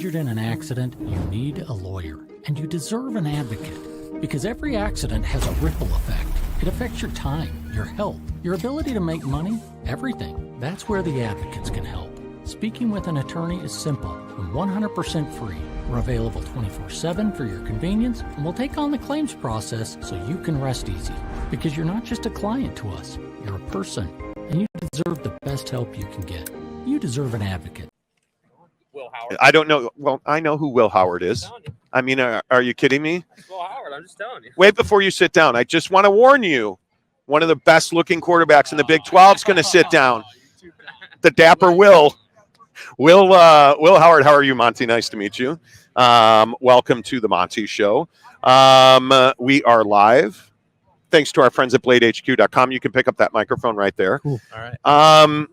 injured in an accident, you need a lawyer, and you deserve an advocate. Because every accident has a ripple effect. It affects your time, your health, your ability to make money, everything. That's where the advocates can help. Speaking with an attorney is simple and 100% free. We're available 24/7 for your convenience, and we'll take on the claims process so you can rest easy. Because you're not just a client to us, you're a person, and you deserve the best help you can get. You deserve an advocate. Will Howard. I don't know. Well, I know who Will Howard is. I mean, are you kidding me? It's Will Howard. I'm just telling you. Wait before you sit down. I just want to warn you. One of the best-looking quarterbacks in the Big 12 is going to sit down. The dapper Will. Will Howard, how are you, Monty? Nice to meet you. Welcome to the Monty Show. We are live. Thanks to our friends at BladeHQ.com. You can pick up that microphone right there. Cool. All right.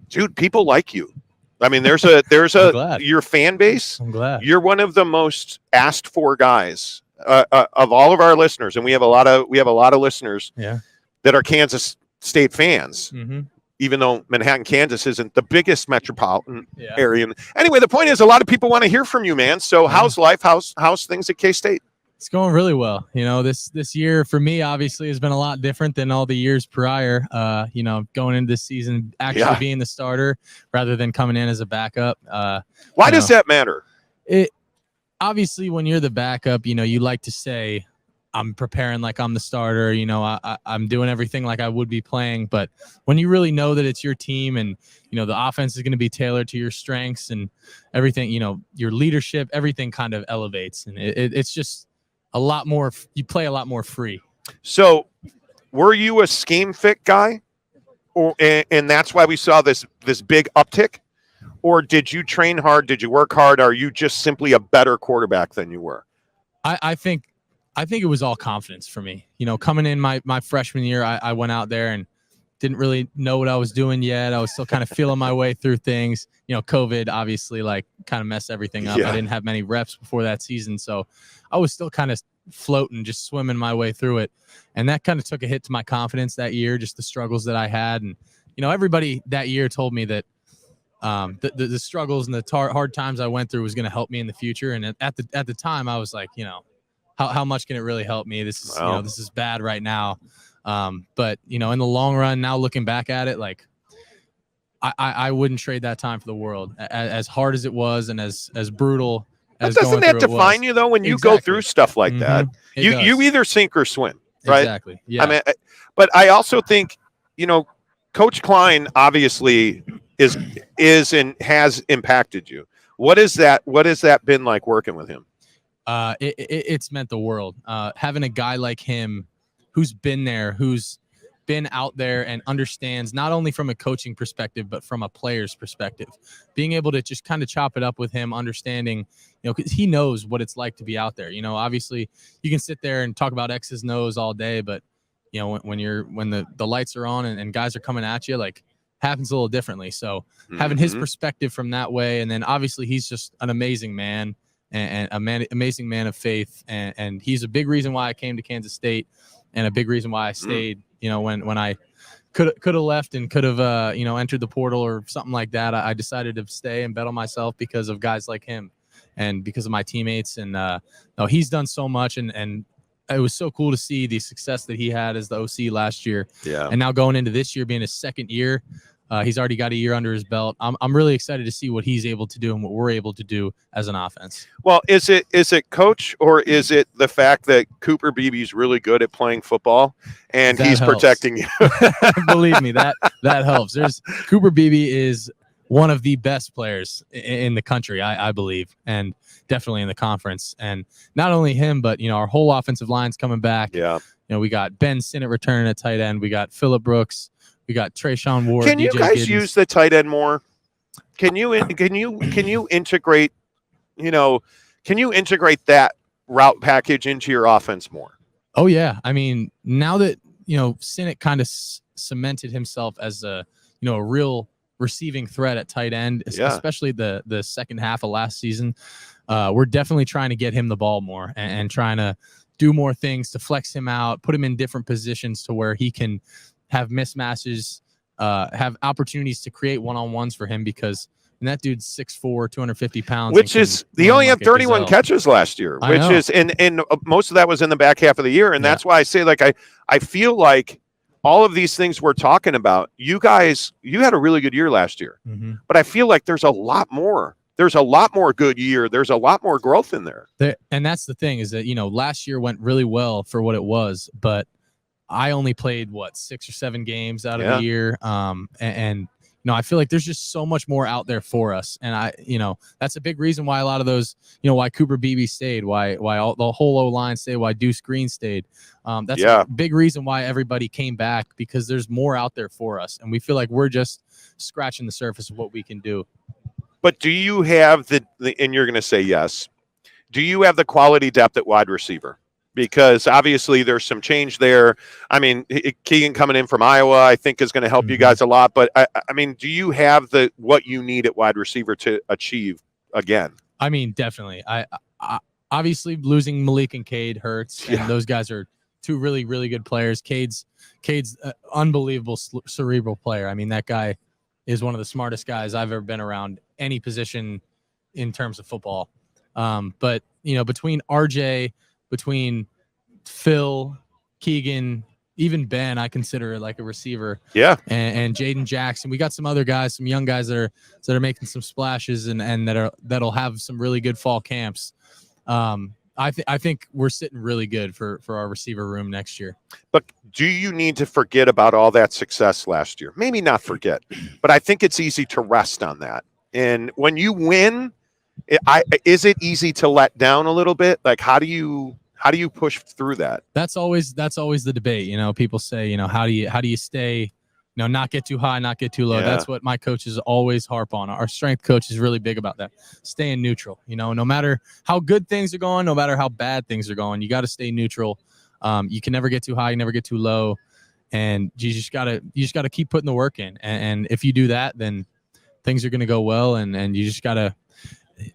Dude, people like you. I mean, there's your fan base. I'm glad. You're one of the most asked for guys of all of our listeners, and we have a lot of listeners that are Kansas State fans. Mm-hmm. Even though Manhattan, Kansas isn't the biggest metropolitan area. Anyway, the point is a lot of people want to hear from you, man. So how's life? How's things at K-State? It's going really well. You know, this year for me obviously has been a lot different than all the years prior. You know, going into this season actually being the starter rather than coming in as a backup. Why does that matter? It obviously when you're the backup, you know, you like to say I'm preparing like I'm the starter, you know, I'm doing everything like I would be playing. But when you really know that it's your team and, you know, the offense is going to be tailored to your strengths and everything, you know, your leadership, everything kind of elevates. And it's just a lot more, you play a lot more free. So were you a scheme fit guy? And that's why we saw this big uptick? Or did you train hard? Did you work hard? Are you just simply a better quarterback than you were? I think it was all confidence for me. You know, coming in my freshman year, I went out there and didn't really know what I was doing yet. I was still kind of feeling my way through things. You know, COVID obviously like kind of messed everything up. I didn't have many reps before that season. So I was still kind of floating, just swimming my way through it. And that kind of took a hit to my confidence that year, just the struggles that I had. And, you know, everybody that year told me that the struggles and the hard times I went through was going to help me in the future. And at the time I was like, you know, how much can it really help me? This is, you know, this is bad right now. But, you know, in the long run, now looking back at it, like I wouldn't trade that time for the world. As hard as it was and as brutal as doesn't that define you, though, when you go through stuff like that? You either sink or swim, right? Exactly. Yeah. I mean, but I also think, you know, Coach Klein obviously is and has impacted you. What has that been like working with him? It's meant the world. Having a guy like him who's been there, who's been out there and understands not only from a coaching perspective, but from a player's perspective, being able to just kind of chop it up with him, understanding, you know, because he knows what it's like to be out there. You know, obviously you can sit there and talk about X's and O's all day, but you know, when the lights are on and guys are coming at you, like happens a little differently. So having his perspective from that way. And then obviously he's just an amazing man. And amazing man of faith, and he's a big reason why I came to Kansas State, and a big reason why I stayed. You know, when I could have left and could have you know, entered the portal or something like that, I decided to stay and bet on myself because of guys like him, and because of my teammates. And no, he's done so much, and it was so cool to see the success that he had as the OC last year. Yeah, and now going into this year being his second year. He's already got a year under his belt. I'm really excited to see what he's able to do and what we're able to do as an offense. Well, is it coach, or is it the fact that Cooper Beebe's really good at playing football and he's protecting you? Believe me, that helps. Cooper Beebe is one of the best players in the country, I believe, and definitely in the conference. And not only him, but you know, our whole offensive line's coming back. Yeah, you know, we got Ben Sinnott returning at tight end. We got Phillip Brooks. We got Trayshawn Ward. Can you guys use the tight end more? Can you integrate, you know, can you integrate that route package into your offense more? Oh yeah. I mean, now that, you know, Sinnott kind of cemented himself as a, you know, a real receiving threat at tight end, especially the second half of last season. We're definitely trying to get him the ball more and trying to do more things to flex him out, put him in different positions to where he can have mismatches, have opportunities to create one-on-ones for him, because and that dude's 6'4", 250 pounds. Which is he only had 31 catches last year, which is and most of that was in the back half of the year, and that's why I say like I feel like all of these things we're talking about, you guys, you had a really good year last year, but I feel like there's a lot more. There's a lot more good year. There's a lot more growth in there. And that's the thing is that, last year went really well for what it was, but I only played 6 or 7 games out of the year. And I feel like there's just so much more out there for us. And that's a big reason why a lot of those, why Cooper Beebe stayed, why all the whole O-line stayed, why Deuce Green stayed. That's a big reason why everybody came back, because there's more out there for us. And we feel like we're just scratching the surface of what we can do. But do you have and you're going to say yes, do you have the quality depth at wide receiver? Because obviously there's some change there. I mean, Keegan coming in from Iowa, I think is going to help you guys a lot. But I mean, do you have what you need at wide receiver to achieve again? I mean, definitely. I obviously losing Malik and Cade hurts, and those guys are 2 really, really good players. Cade's an unbelievable cerebral player. I mean, that guy is one of the smartest guys I've ever been around any position in terms of football. But between RJ, between Phil, Keegan, even Ben, I consider like a receiver. Yeah. And Jaden Jackson. We got some other guys, some young guys that are making some splashes and that'll have some really good fall camps. I think we're sitting really good for our receiver room next year. But do you need to forget about all that success last year? Maybe not forget, but I think it's easy to rest on that. And when you win, is it easy to let down a little bit? Like, how do you push through that? That's always the debate. People say, how do you stay, not get too high, not get too low. That's what my coaches always harp on. Our strength coach is really big about that. Staying neutral, no matter how good things are going, no matter how bad things are going, you got to stay neutral. You can never get too high, you never get too low. And you just gotta keep putting the work in. And if you do that, then things are going to go well. And you just got to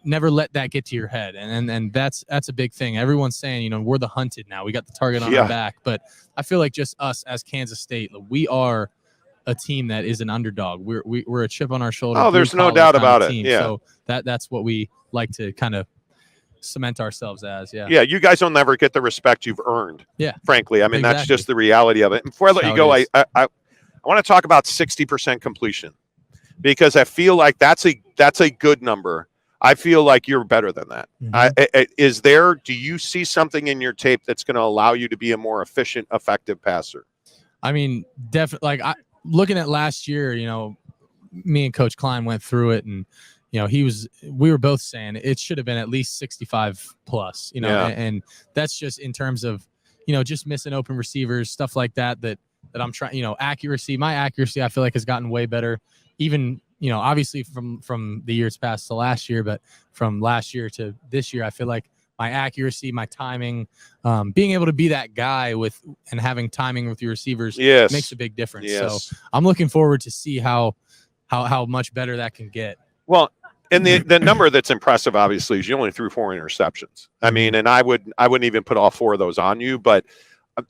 never let that get to your head. And that's a big thing. Everyone's saying, we're the hunted now. We got the target on our back. But I feel like just us as Kansas State, we are a team that is an underdog. We're a chip on our shoulder. Oh, there's no doubt about it. Yeah. So that's what we like to kind of cement ourselves as. Yeah. Yeah. You guys will never get the respect you've earned. Yeah. Frankly. I mean, that's just the reality of it. And before I let you go, I want to talk about 60% completion, because I feel like that's a good number. I feel like you're better than that. Do you see something in your tape that's going to allow you to be a more efficient, effective passer? I mean, definitely. Like looking at last year, me and Coach Klein went through it, and we were both saying it should have been at least 65 plus. And that's just in terms of just missing open receivers, stuff like that I'm trying. Accuracy. My accuracy, I feel like, has gotten way better. Even obviously from the years past to last year, but from last year to this year, I feel like my accuracy, my timing, being able to be that guy and having timing with your receivers makes a big difference. So I'm looking forward to see how much better that can get. Well, and the number that's impressive, obviously, is you only threw 4 interceptions. I mean, and I wouldn't even put all 4 of those on you, but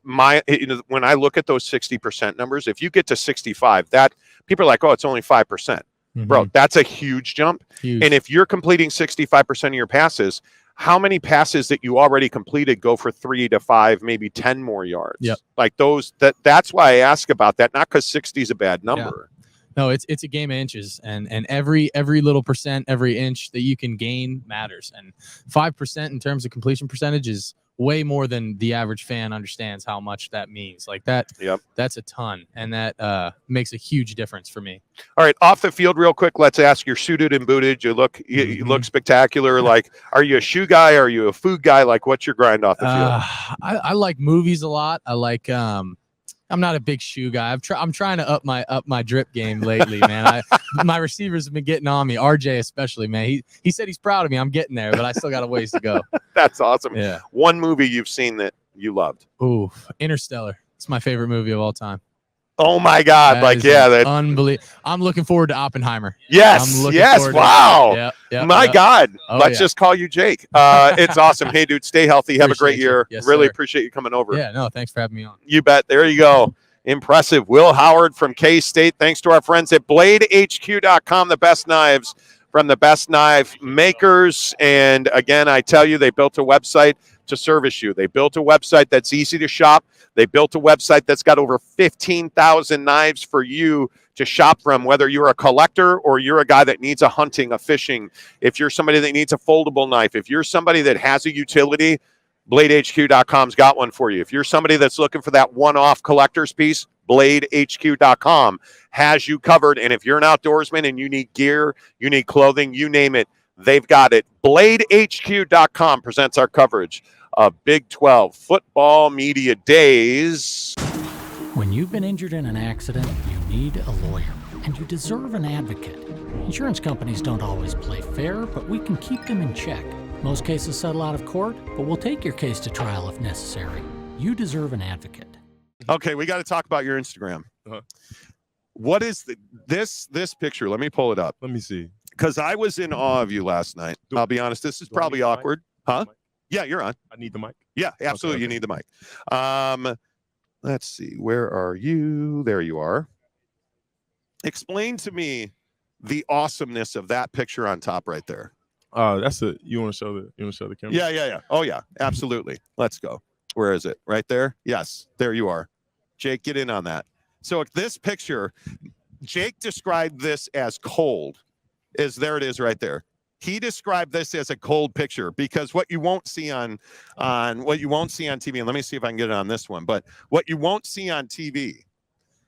when I look at those 60% numbers, if you get to 65, that people are like, oh, it's only 5%. Bro, that's a huge jump. Huge. And if you're completing 65% of your passes, how many passes that you already completed go for 3 to 5, maybe 10 more yards? Yep. Like those, that's why I ask about that. Not because 60 is a bad number. Yeah. No, it's a game of inches, and every little percent, every inch that you can gain matters. And 5% in terms of completion percentage is way more than the average fan understands how much that means. Like that, that's a ton, and that makes a huge difference for me. All right, off the field real quick, let's ask, you're suited and booted. You look spectacular. Like, are you a shoe guy? Are you a food guy? Like, what's your grind off the field? I like movies a lot. I like I'm not a big shoe guy. I'm trying to up my drip game lately, man. My receivers have been getting on me. RJ especially, man. He said he's proud of me. I'm getting there, but I still got a ways to go. That's awesome. Yeah. One movie you've seen that you loved? Ooh, Interstellar. It's my favorite movie of all time. Oh my God! That's unbelievable. I'm looking forward to Oppenheimer. Yes. Wow. My God. Let's just call you Jake. It's awesome. Hey, dude, stay healthy. Have a great year. Yes, really sir. appreciate you coming over. Yeah. No, thanks for having me on. You bet. There you go. Impressive. Will Howard from K-State. Thanks to our friends at BladeHQ.com. The best knives from the best knife makers. And again, I tell you, they built a website to service you. They built a website that's easy to shop. They built a website that's got over 15,000 knives for you to shop from, whether you're a collector or you're a guy that needs a hunting, a fishing. If you're somebody that needs a foldable knife, if you're somebody that has a utility, BladeHQ.com's got one for you. If you're somebody that's looking for that one-off collector's piece, BladeHQ.com has you covered. And if you're an outdoorsman and you need gear, you need clothing, you name it, they've got it. BladeHQ.com presents our coverage of Big 12 football media days. When you've been injured in an accident, you need a lawyer, and you deserve an advocate. Insurance companies don't always play fair, but we can keep them in check. Most cases settle out of court, but we'll take your case to trial if necessary. You deserve an advocate. Okay, we got to talk about your Instagram. What is this picture? Let me pull it up. Let me see. Because I was in awe of you last night. I'll be honest, this is probably awkward. Huh? Yeah, you're on. I need the mic. Yeah, absolutely. Okay. You need the mic. Let's see. Where are you? There you are. Explain to me the awesomeness of that picture on top right there. That's a. You want to show the camera? Yeah. Oh yeah, absolutely. Let's go. Where is it? Right there? Yes, there you are. Jake, get in on that. So this picture, Jake described this as cold. There it is right there. He described this as a cold picture because what you won't see on TV, and let me see if I can get it on this one, but what you won't see on TV,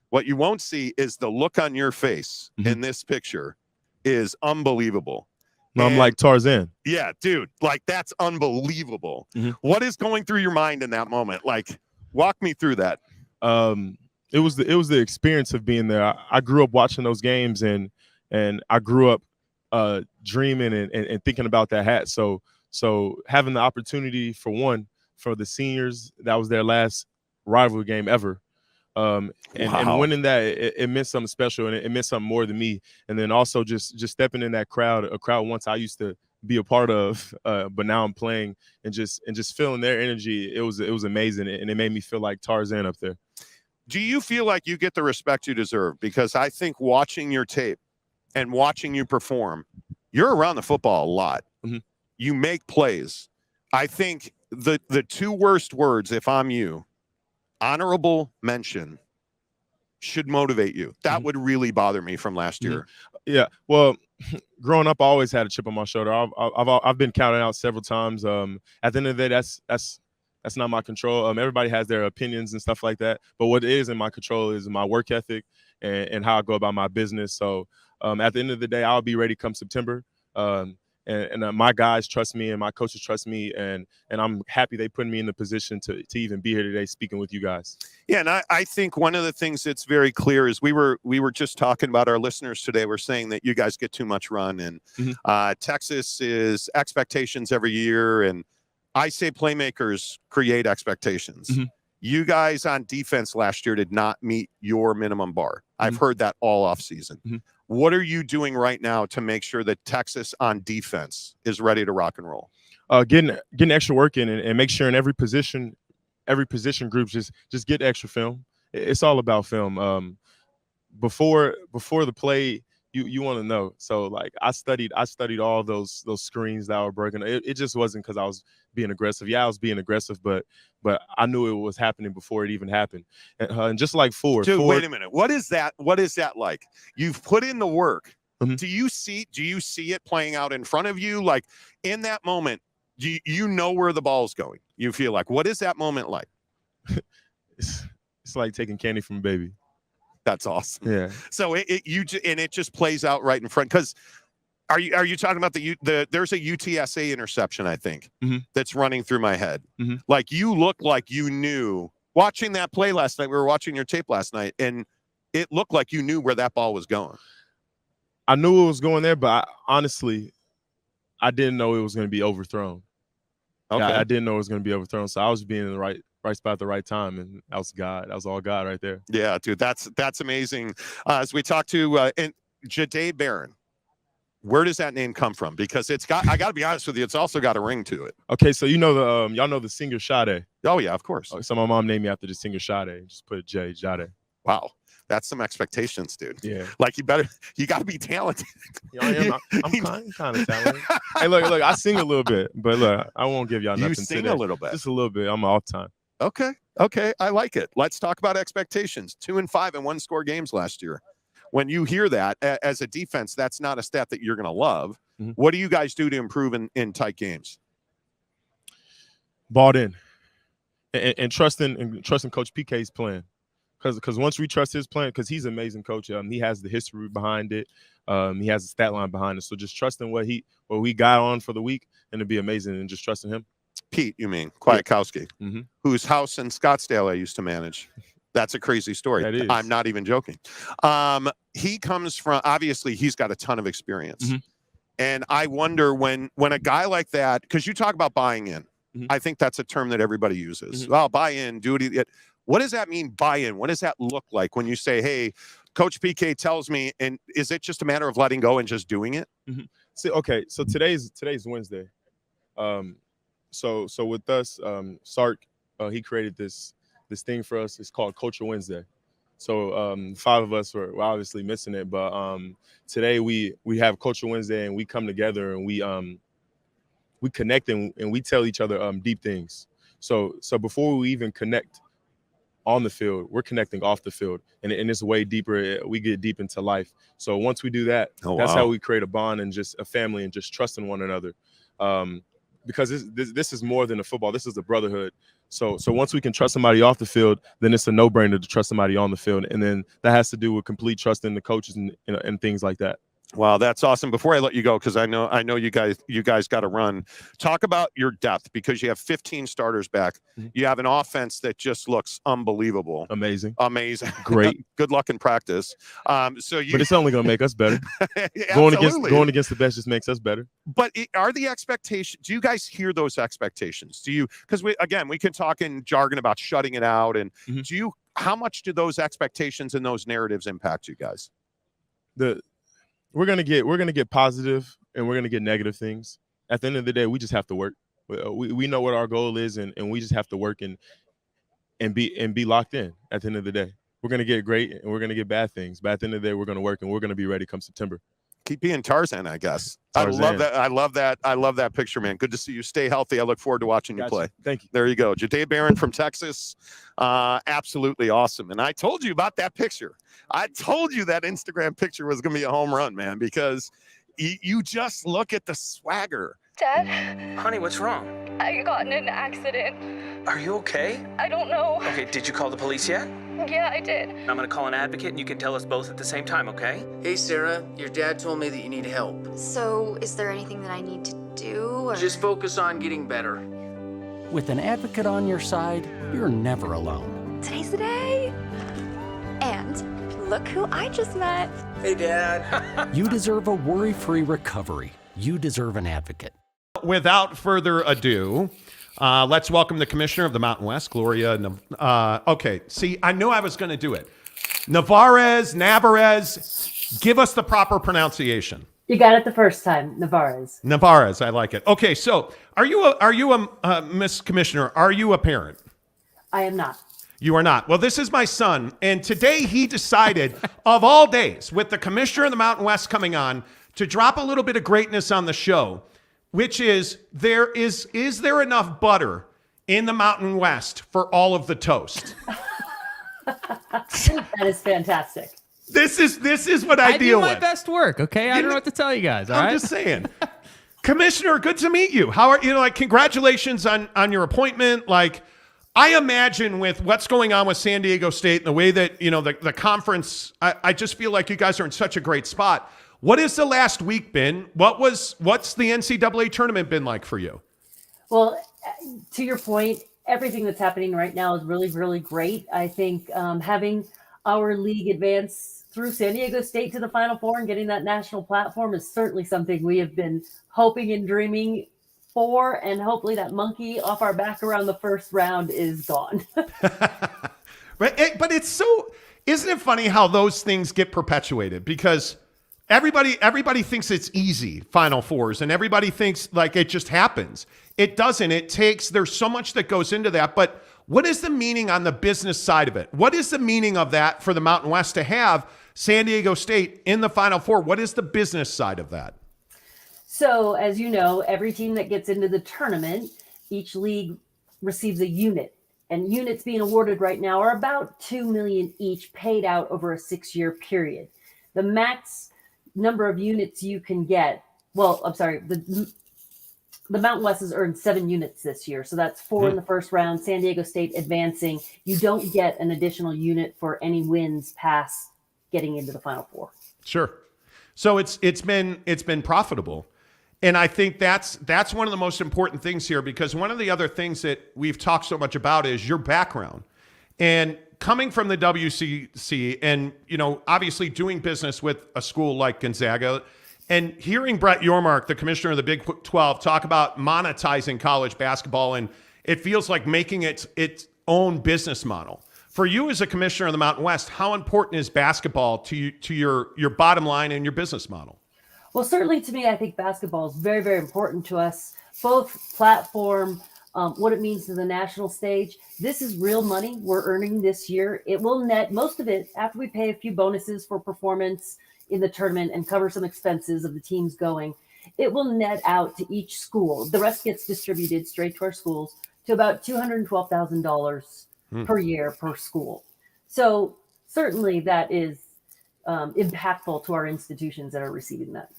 what you won't see is the look on your face in this picture is unbelievable. No, I'm like Tarzan. Yeah, dude, like that's unbelievable. What is going through your mind in that moment? Like, walk me through that. It was the experience of being there. I grew up watching those games, and I grew up dreaming and thinking about that hat. So having the opportunity for the seniors, that was their last rivalry game ever. And winning that, it meant something special, and it meant something more than me. And then also just stepping in that crowd, a crowd once I used to be a part of, but now I'm playing, and just feeling their energy. It was amazing, and it made me feel like Tarzan up there. Do you feel like you get the respect you deserve? Because I think watching your tape and watching you perform, you're around the football a lot. You make plays. I think the two worst words, if I'm you, honorable mention, should motivate you. That would really bother me from last year. Yeah. Well, growing up, I always had a chip on my shoulder. I've been counted out several times. At the end of the day, that's not my control. Everybody has their opinions and stuff like that. But what is in my control is my work ethic and how I go about my business. So at the end of the day, I'll be ready come September. And my guys trust me, and my coaches trust me, and I'm happy they put me in the position to even be here today speaking with you guys. Yeah, and I think one of the things that's very clear is we were just talking about our listeners today. We're saying that you guys get too much run, and Texas is expectations every year, and I say playmakers create expectations. You guys on defense last year did not meet your minimum bar. I've heard that all offseason. What are you doing right now to make sure that Texas on defense is ready to rock and roll? Getting extra work in, and make sure in every position group just get extra film. It's all about film. Before the play, you want to know. So like I studied all those screens that were broken. It just wasn't because I was being aggressive. Yeah, I was being aggressive, but I knew it was happening before it even happened. And just like Ford. Dude, wait a minute. What is that? What is that like? You've put in the work. Do you see it playing out in front of you? Like in that moment, you know where the ball's going. You feel like, what is that moment like? It's like taking candy from a baby. That's awesome. Yeah. So it just plays out right in front. Because are you talking about there's a UTSA interception, I think, that's running through my head. Like you look like you knew watching that play last night. We were watching your tape last night, and it looked like you knew where that ball was going. I knew it was going there, but honestly, I didn't know it was going to be overthrown. Okay. I didn't know it was going to be overthrown. So I was being in the right spot at the right time, and that was God. That was all God right there. Yeah, dude, that's amazing. As we talk to Jahdae Barron, where does that name come from? Because I got to be honest with you, it's also got a ring to it. Okay, so you know y'all know the singer Sade. Oh yeah, of course. So my mom named me after the singer Sade. Just put Jahdae. Wow. That's some expectations, dude. Yeah. Like you got to be talented. I'm kind of talented. Hey, look, I sing a little bit, but look, I won't give y'all nothing You sing today. a little bit. Just a little bit. I'm off time. Okay. I like it. Let's talk about expectations. 2-5 in 1-score games last year. When you hear that as a defense, that's not a stat that you're going to love. Mm-hmm. What do you guys do to improve in tight games? Bought in and trusting Coach PK's plan. Because once we trust his plan, because he's an amazing coach, he has the history behind it. He has the stat line behind it. So just trusting what we got on for the week, and it'd be amazing, and just trusting him. Pete, you mean Kwiatkowski, Mm-hmm. whose house in Scottsdale I used to manage. That's a crazy story. That is. I'm not even joking. He comes from, obviously, he's got a ton of experience. Mm-hmm. And I wonder when a guy like that, because you talk about buying in, Mm-hmm. I think that's a term that everybody uses. Mm-hmm. Well, buy in, do it. What does that mean, buy in? What does that look like when you say, hey, Coach PK tells me, and is it just a matter of letting go and just doing it? Mm-hmm. So today's Wednesday. So with us, Sark, he created this thing for us. It's called Culture Wednesday. So 5 of us were obviously missing it, but today we have Culture Wednesday, and we come together and we connect and we tell each other deep things. So before we even connect on the field, we're connecting off the field, and it's way deeper. We get deep into life. So once we do that, that's how we create a bond and just a family and just trusting one another. Because this is more than a football. This is a brotherhood. So once we can trust somebody off the field, then it's a no-brainer to trust somebody on the field, and then that has to do with complete trust in the coaches and things like that. Wow, that's awesome. Before I let you go, because I know you guys got to run. Talk about your depth, because you have 15 starters back. Mm-hmm. You have an offense that just looks unbelievable. Amazing. Great. Good luck in practice. But it's only going to make us better. Going against the best just makes us better. But are the expectations? Do you guys hear those expectations? Do you? Because we can talk in jargon about shutting it out, and Mm-hmm. How much do those expectations and those narratives impact you guys? We're gonna get positive, and we're gonna get negative things. At the end of the day, we just have to work. We know what our goal is, and we just have to work and be locked in. At the end of the day, we're gonna get great, and we're gonna get bad things. But at the end of the day, we're gonna work, and we're gonna be ready come September. Keep being Tarzan, I guess. Tarzan. I love that picture, man. Good to see you. Stay healthy. I look forward to watching you play. Thank you. There you go. Jade Barron from Texas. Absolutely awesome. And I told you about that picture. I told you that Instagram picture was going to be a home run, man, because you just look at the swagger. Dad, Honey, what's wrong? I got in an accident. Are you okay? I don't know. Okay, did you call the police yet? Yeah, I did. I'm gonna call an advocate and you can tell us both at the same time, okay? Hey, Sarah, your dad told me that you need help. So, is there anything that I need to do? Or... Just focus on getting better. With an advocate on your side, you're never alone. Today's the day. And look who I just met. Hey, Dad. You deserve a worry-free recovery. You deserve an advocate. Without further ado, let's welcome the commissioner of the Mountain West, Gloria. Okay, see, I knew I was going to do it. Nevarez, give us the proper pronunciation. You got it the first time, Nevarez. Nevarez, I like it. Okay, so are you a Miss Commissioner? Are you a parent? I am not. You are not. Well, this is my son, and today he decided, of all days, with the commissioner of the Mountain West coming on, to drop a little bit of greatness on the show, which is there is there enough butter in the Mountain West for all of the toast? That is fantastic. This is what I deal do my with. best work, okay? I don't know what to tell you guys, all I'm right? just saying. Commissioner, good to meet you. How are you? Like, congratulations on your appointment. Like, I imagine with what's going on with San Diego State and the way that, the conference, I just feel like you guys are in such a great spot. What has the last week been? What's the NCAA tournament been like for you? Well, to your point, everything that's happening right now is really, really great. I think having our league advance through San Diego State to the Final Four and getting that national platform is certainly something we have been hoping and dreaming for, and hopefully that monkey off our back around the first round is gone. But it's so, isn't it funny how those things get perpetuated? Because everybody thinks it's easy, Final Fours, and everybody thinks like it just happens. It doesn't. There's so much that goes into that. But what is the meaning on the business side of it? What is the meaning of that for the Mountain West to have San Diego State in the Final Four? What is the business side of that? So, as you know, every team that gets into the tournament, each league receives a unit. And units being awarded right now are about $2 million each, paid out over a 6-year period. The max number of units you can get, the Mountain West has earned 7 units this year. So that's 4 in the first round, San Diego State advancing. You don't get an additional unit for any wins past getting into the Final Four. Sure. So it's been profitable. And I think that's one of the most important things here, because one of the other things that we've talked so much about is your background. And coming from the WCC and, obviously doing business with a school like Gonzaga, and hearing Brett Yormark, the commissioner of the Big 12, talk about monetizing college basketball, and it feels like making its own business model. For you as a commissioner of the Mountain West, how important is basketball to your bottom line and your business model? Well, certainly to me, I think basketball is very, very important to us, both platform, what it means to the national stage. This is real money we're earning this year. It will net most of it after we pay a few bonuses for performance in the tournament and cover some expenses of the teams going. It will net out to each school. The rest gets distributed straight to our schools to about $212,000 per year per school. So certainly that is impactful to our institutions that are receiving that.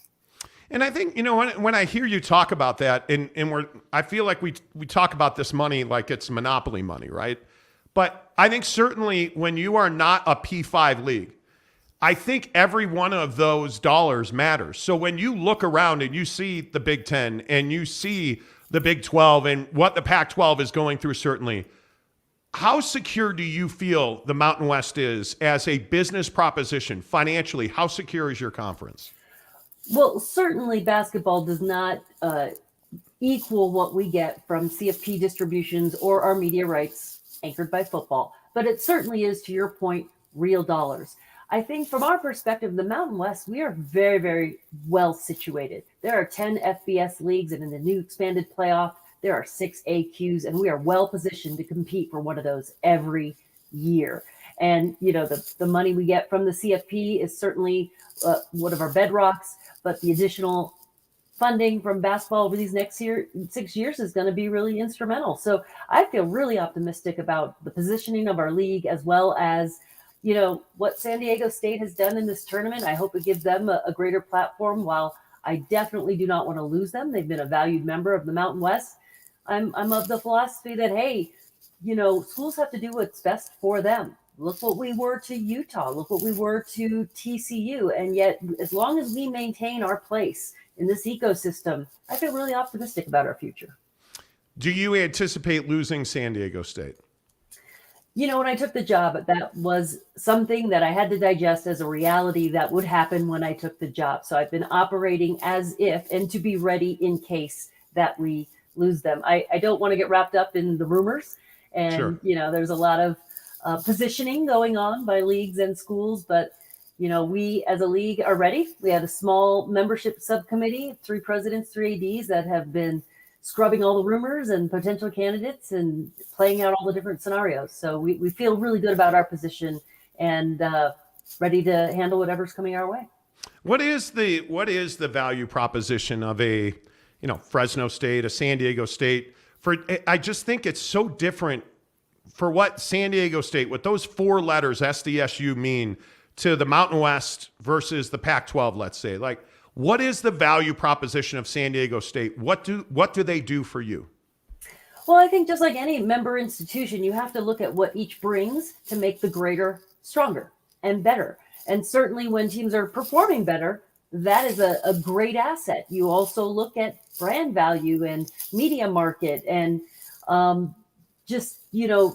And I think, when I hear you talk about that, and I feel like we talk about this money like it's monopoly money, right? But I think certainly when you are not a P5 league, I think every one of those dollars matters. So when you look around and you see the Big Ten and you see the Big 12 and what the Pac-12 is going through, certainly, how secure do you feel the Mountain West is as a business proposition financially? How secure is your conference? Well, certainly basketball does not equal what we get from CFP distributions or our media rights anchored by football. But it certainly is, to your point, real dollars. I think from our perspective, the Mountain West, we are very, very well situated. There are 10 FBS leagues, and in the new expanded playoff, there are 6 AQs, and we are well positioned to compete for one of those every year. And, the money we get from the CFP is certainly one of our bedrocks, but the additional funding from basketball over these next 6 years is going to be really instrumental. So I feel really optimistic about the positioning of our league, as well as, what San Diego State has done in this tournament. I hope it gives them a greater platform. While I definitely do not want to lose them, they've been a valued member of the Mountain West. I'm of the philosophy that, hey, schools have to do what's best for them. Look what we were to Utah. Look what we were to TCU. And yet, as long as we maintain our place in this ecosystem, I feel really optimistic about our future. Do you anticipate losing San Diego State? When I took the job, that was something that I had to digest as a reality that would happen when I took the job. So I've been operating as if, and to be ready in case that we lose them. I don't want to get wrapped up in the rumors. And, Sure. There's a lot of positioning going on by leagues and schools, but we as a league are ready. We had a small membership subcommittee, 3 presidents, 3 ADs that have been scrubbing all the rumors and potential candidates and playing out all the different scenarios. So we feel really good about our position and ready to handle whatever's coming our way. What is the value proposition of a Fresno State, a San Diego State? I just think it's so different for what San Diego State, what those 4 letters SDSU mean to the Mountain West versus the Pac-12, let's say. Like, what is the value proposition of San Diego State? What do they do for you? Well, I think just like any member institution, you have to look at what each brings to make the greater stronger and better. And certainly when teams are performing better, that is a great asset. You also look at brand value and media market and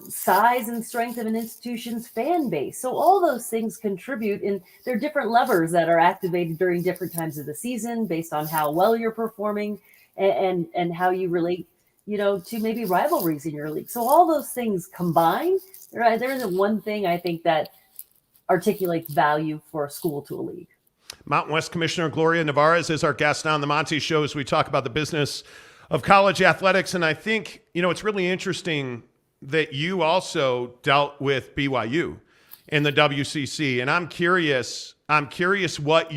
size and strength of an institution's fan base. So all those things contribute, and there are different levers that are activated during different times of the season based on how well you're performing and how you relate, to maybe rivalries in your league. So all those things combined, there isn't one thing I think that articulates value for a school to a league. Mountain West Commissioner Gloria Nevarez is our guest on the Monty Show as we talk about the business of college athletics. And I think, it's really interesting that you also dealt with BYU in the WCC. And I'm curious what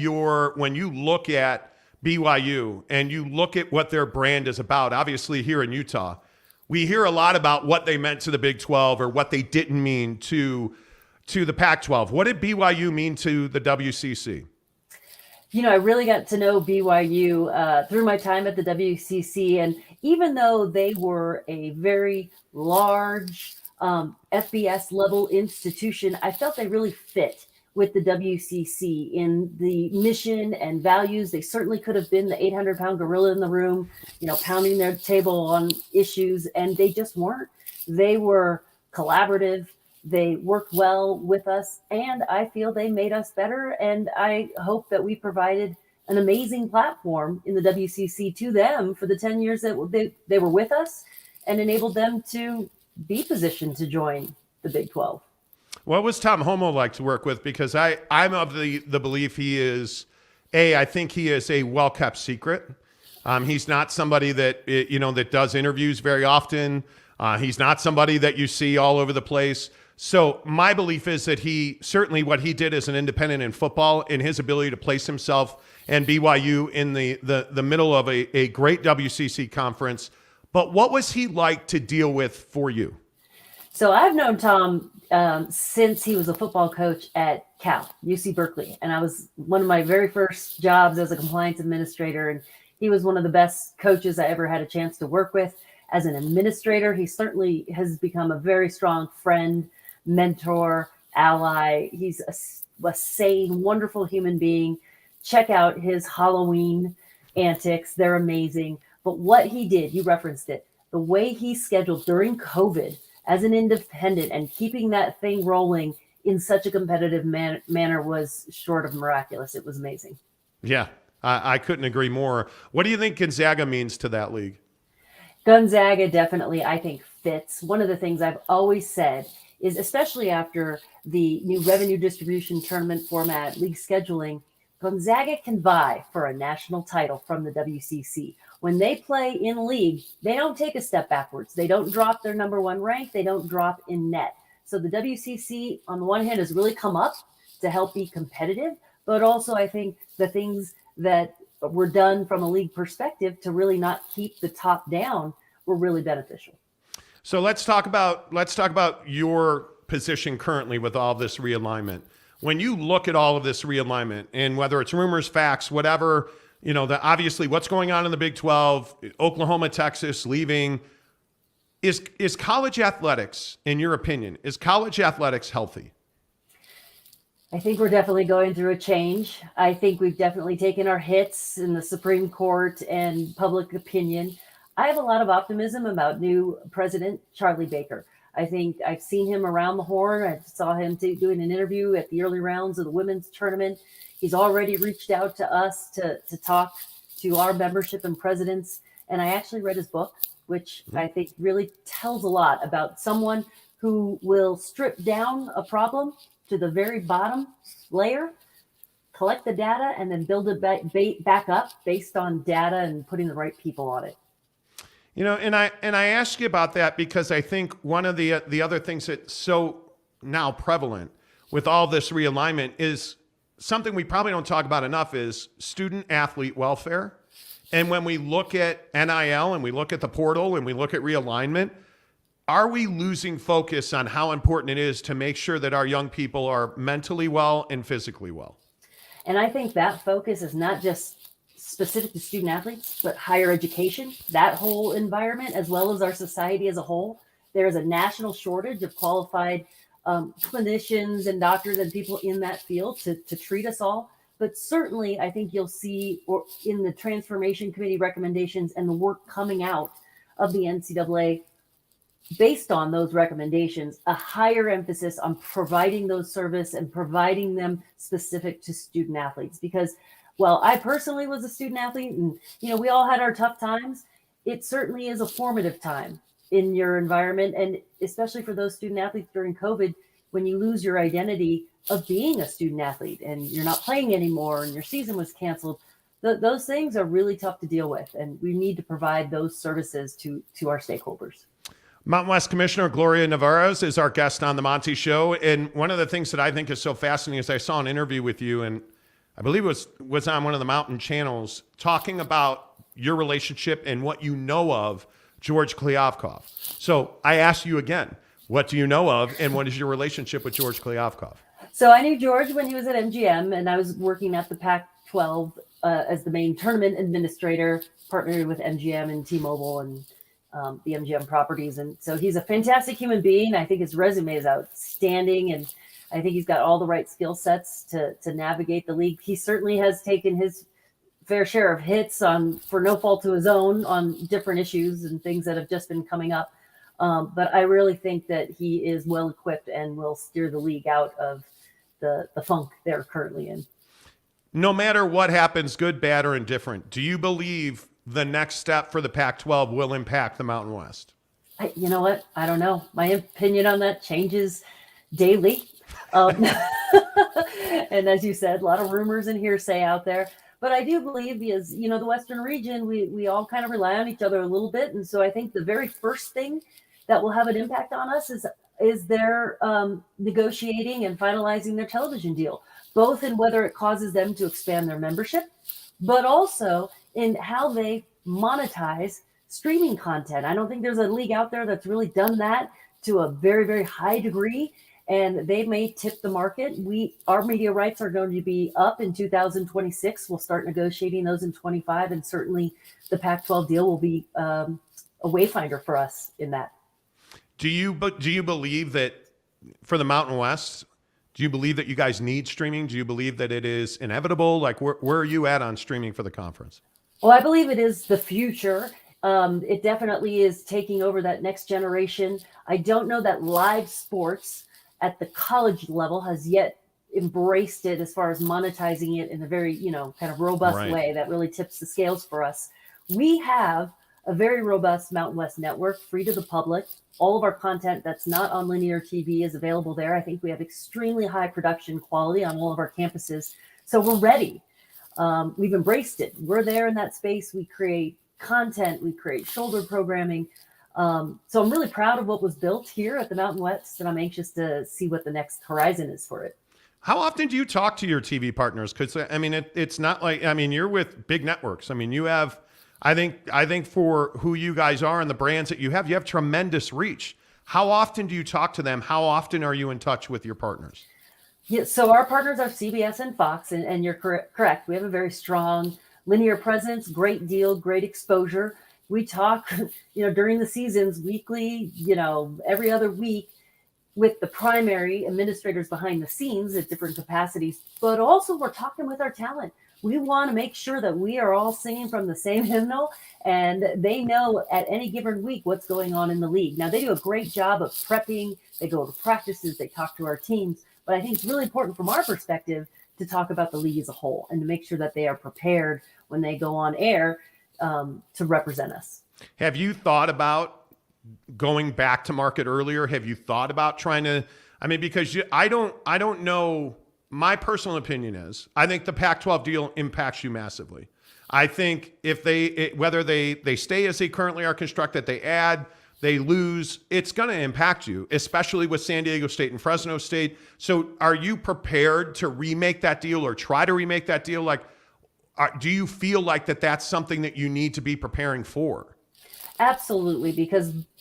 when you look at BYU and you look at what their brand is about, obviously here in Utah, we hear a lot about what they meant to the Big 12 or what they didn't mean to the Pac-12. What did BYU mean to the WCC? I really got to know BYU through my time at the WCC. And even though they were a very large FBS level institution, I felt they really fit with the WCC in the mission and values. They certainly could have been the 800-pound gorilla in the room, pounding their table on issues, and they just weren't. They were collaborative. They worked well with us, and I feel they made us better. And I hope that we provided an amazing platform in the WCC to them for the 10 years that they were with us, and enabled them to be positioned to join the Big 12. What was Tom Homo like to work with? Because I'm of the belief I think he is a well-kept secret. He's not somebody that, that does interviews very often. He's not somebody that you see all over the place. So my belief is that certainly what he did as an independent in football, in his ability to place himself and BYU in the middle of a great WCC conference. But what was he like to deal with for you? So I've known Tom since he was a football coach at Cal, UC Berkeley. And I was one of my very first jobs as a compliance administrator. And he was one of the best coaches I ever had a chance to work with. As an administrator, he certainly has become a very strong friend, mentor, ally. He's a sane, wonderful human being. Check out his Halloween antics. They're amazing. But what he did, you referenced it, the way he scheduled during COVID as an independent and keeping that thing rolling in such a competitive manner was short of miraculous. It was amazing. Yeah, I couldn't agree more. What do you think Gonzaga means to that league? Gonzaga definitely, I think, fits. One of the things I've always said is, especially after the new revenue distribution tournament format, league scheduling, Gonzaga can vie for a national title from the WCC. When they play in league, they don't take a step backwards. They don't drop their number one rank. They don't drop in net. So the WCC, on the one hand, has really come up to help be competitive, but also I think the things that were done from a league perspective to really not keep the top down were really beneficial. So let's talk about your position currently with all this realignment. When you look at all of this realignment, and whether it's rumors, facts, whatever, obviously what's going on in the Big 12, Oklahoma, Texas leaving, is college athletics, in your opinion, is college athletics healthy? I think we're definitely going through a change. I think we've definitely taken our hits in the Supreme Court and public opinion. I have a lot of optimism about new President Charlie Baker. I think I've seen him around the horn. I saw him doing an interview at the early rounds of the women's tournament. He's already reached out to us to talk to our membership and presidents. And I actually read his book, which I think really tells a lot about someone who will strip down a problem to the very bottom layer, collect the data, and then build it back up based on data and putting the right people on it. And I ask you about that because I think one of the other things that's so now prevalent with all this realignment is something we probably don't talk about enough is student athlete welfare. And when we look at NIL and we look at the portal and we look at realignment, are we losing focus on how important it is to make sure that our young people are mentally well and physically well? And I think that focus is not just specific to student athletes, but higher education, that whole environment, as well as our society as a whole. There is a national shortage of qualified clinicians and doctors and people in that field to treat us all. But certainly, I think you'll see in the Transformation Committee recommendations and the work coming out of the NCAA based on those recommendations, a higher emphasis on providing those service and providing them specific to student athletes. Because while I personally was a student athlete and, we all had our tough times, it certainly is a formative time in your environment. And especially for those student athletes during COVID, when you lose your identity of being a student athlete and you're not playing anymore and your season was canceled. Those things are really tough to deal with, and we need to provide those services to our stakeholders. Mountain West Commissioner Gloria Nevarez is our guest on the Monty Show. And one of the things that I think is so fascinating is I saw an interview with you, and I believe it was on one of the mountain channels, talking about your relationship and what you know of George Kliavkoff. So I ask you again, what do you know of, and what is your relationship with George Kliavkoff? So I knew George when he was at MGM, and I was working at the Pac-12 as the main tournament administrator, partnered with MGM and T-Mobile and the MGM properties. And so he's a fantastic human being. I think his resume is outstanding, and I think he's got all the right skill sets to navigate the league. He certainly has taken his fair share of hits for no fault to his own on different issues and things that have just been coming up. But I really think that he is well equipped and will steer the league out of the funk they're currently in. No matter what happens, good, bad, or indifferent, do you believe the next step for the Pac-12 will impact the Mountain West? You know what? I don't know. My opinion on that changes daily. And as you said, a lot of rumors and hearsay out there. But I do believe, because, the Western region, we all kind of rely on each other a little bit. And so I think the very first thing that will have an impact on us is their negotiating and finalizing their television deal, both in whether it causes them to expand their membership, but also in how they monetize streaming content. I don't think there's a league out there that's really done that to a very, very high degree, and they may tip the market. Our media rights are going to be up in 2026. We'll start negotiating those in 25, and certainly the Pac-12 deal will be a wayfinder for us in that. Do you believe that for the Mountain West, do you believe that you guys need streaming? Do you believe that it is inevitable? Like, where are you at on streaming for the conference? Well, I believe it is the future. It definitely is taking over that next generation. I don't know that live sports at the college level has yet embraced it as far as monetizing it in a very, kind of robust way that really tips the scales for us. We have a very robust Mountain West network, free to the public. All of our content that's not on linear TV is available there. I think we have extremely high production quality on all of our campuses. So we're ready. We've embraced it. We're there in that space. We create content. We create shoulder programming. So I'm really proud of what was built here at the Mountain West, and I'm anxious to see what the next horizon is for it. How often do you talk to your TV partners? Because, it's not like, you're with big networks. You have, I think for who you guys are and the brands that you have tremendous reach. How often do you talk to them? How often are you in touch with your partners? Yeah, so our partners are CBS and Fox, and you're correct. We have a very strong linear presence, great deal, great exposure. We talk, during the seasons weekly, every other week with the primary administrators behind the scenes at different capacities, but also we're talking with our talent. We want to make sure that we are all singing from the same hymnal, and they know at any given week what's going on in the league. Now, they do a great job of prepping. They go to practices. They talk to our teams. But I think it's really important from our perspective to talk about the league as a whole and to make sure that they are prepared when they go on air to represent us. Have you thought about going back to market earlier? Have you thought about trying to, because I don't know. My personal opinion is I think the Pac-12 deal impacts you massively. I think if whether they stay as they currently are constructed, they add, they lose, it's going to impact you, especially with San Diego State and Fresno State. So are you prepared to remake that deal or try to remake that deal? Like, do you feel like that's something that you need to be preparing for? Absolutely,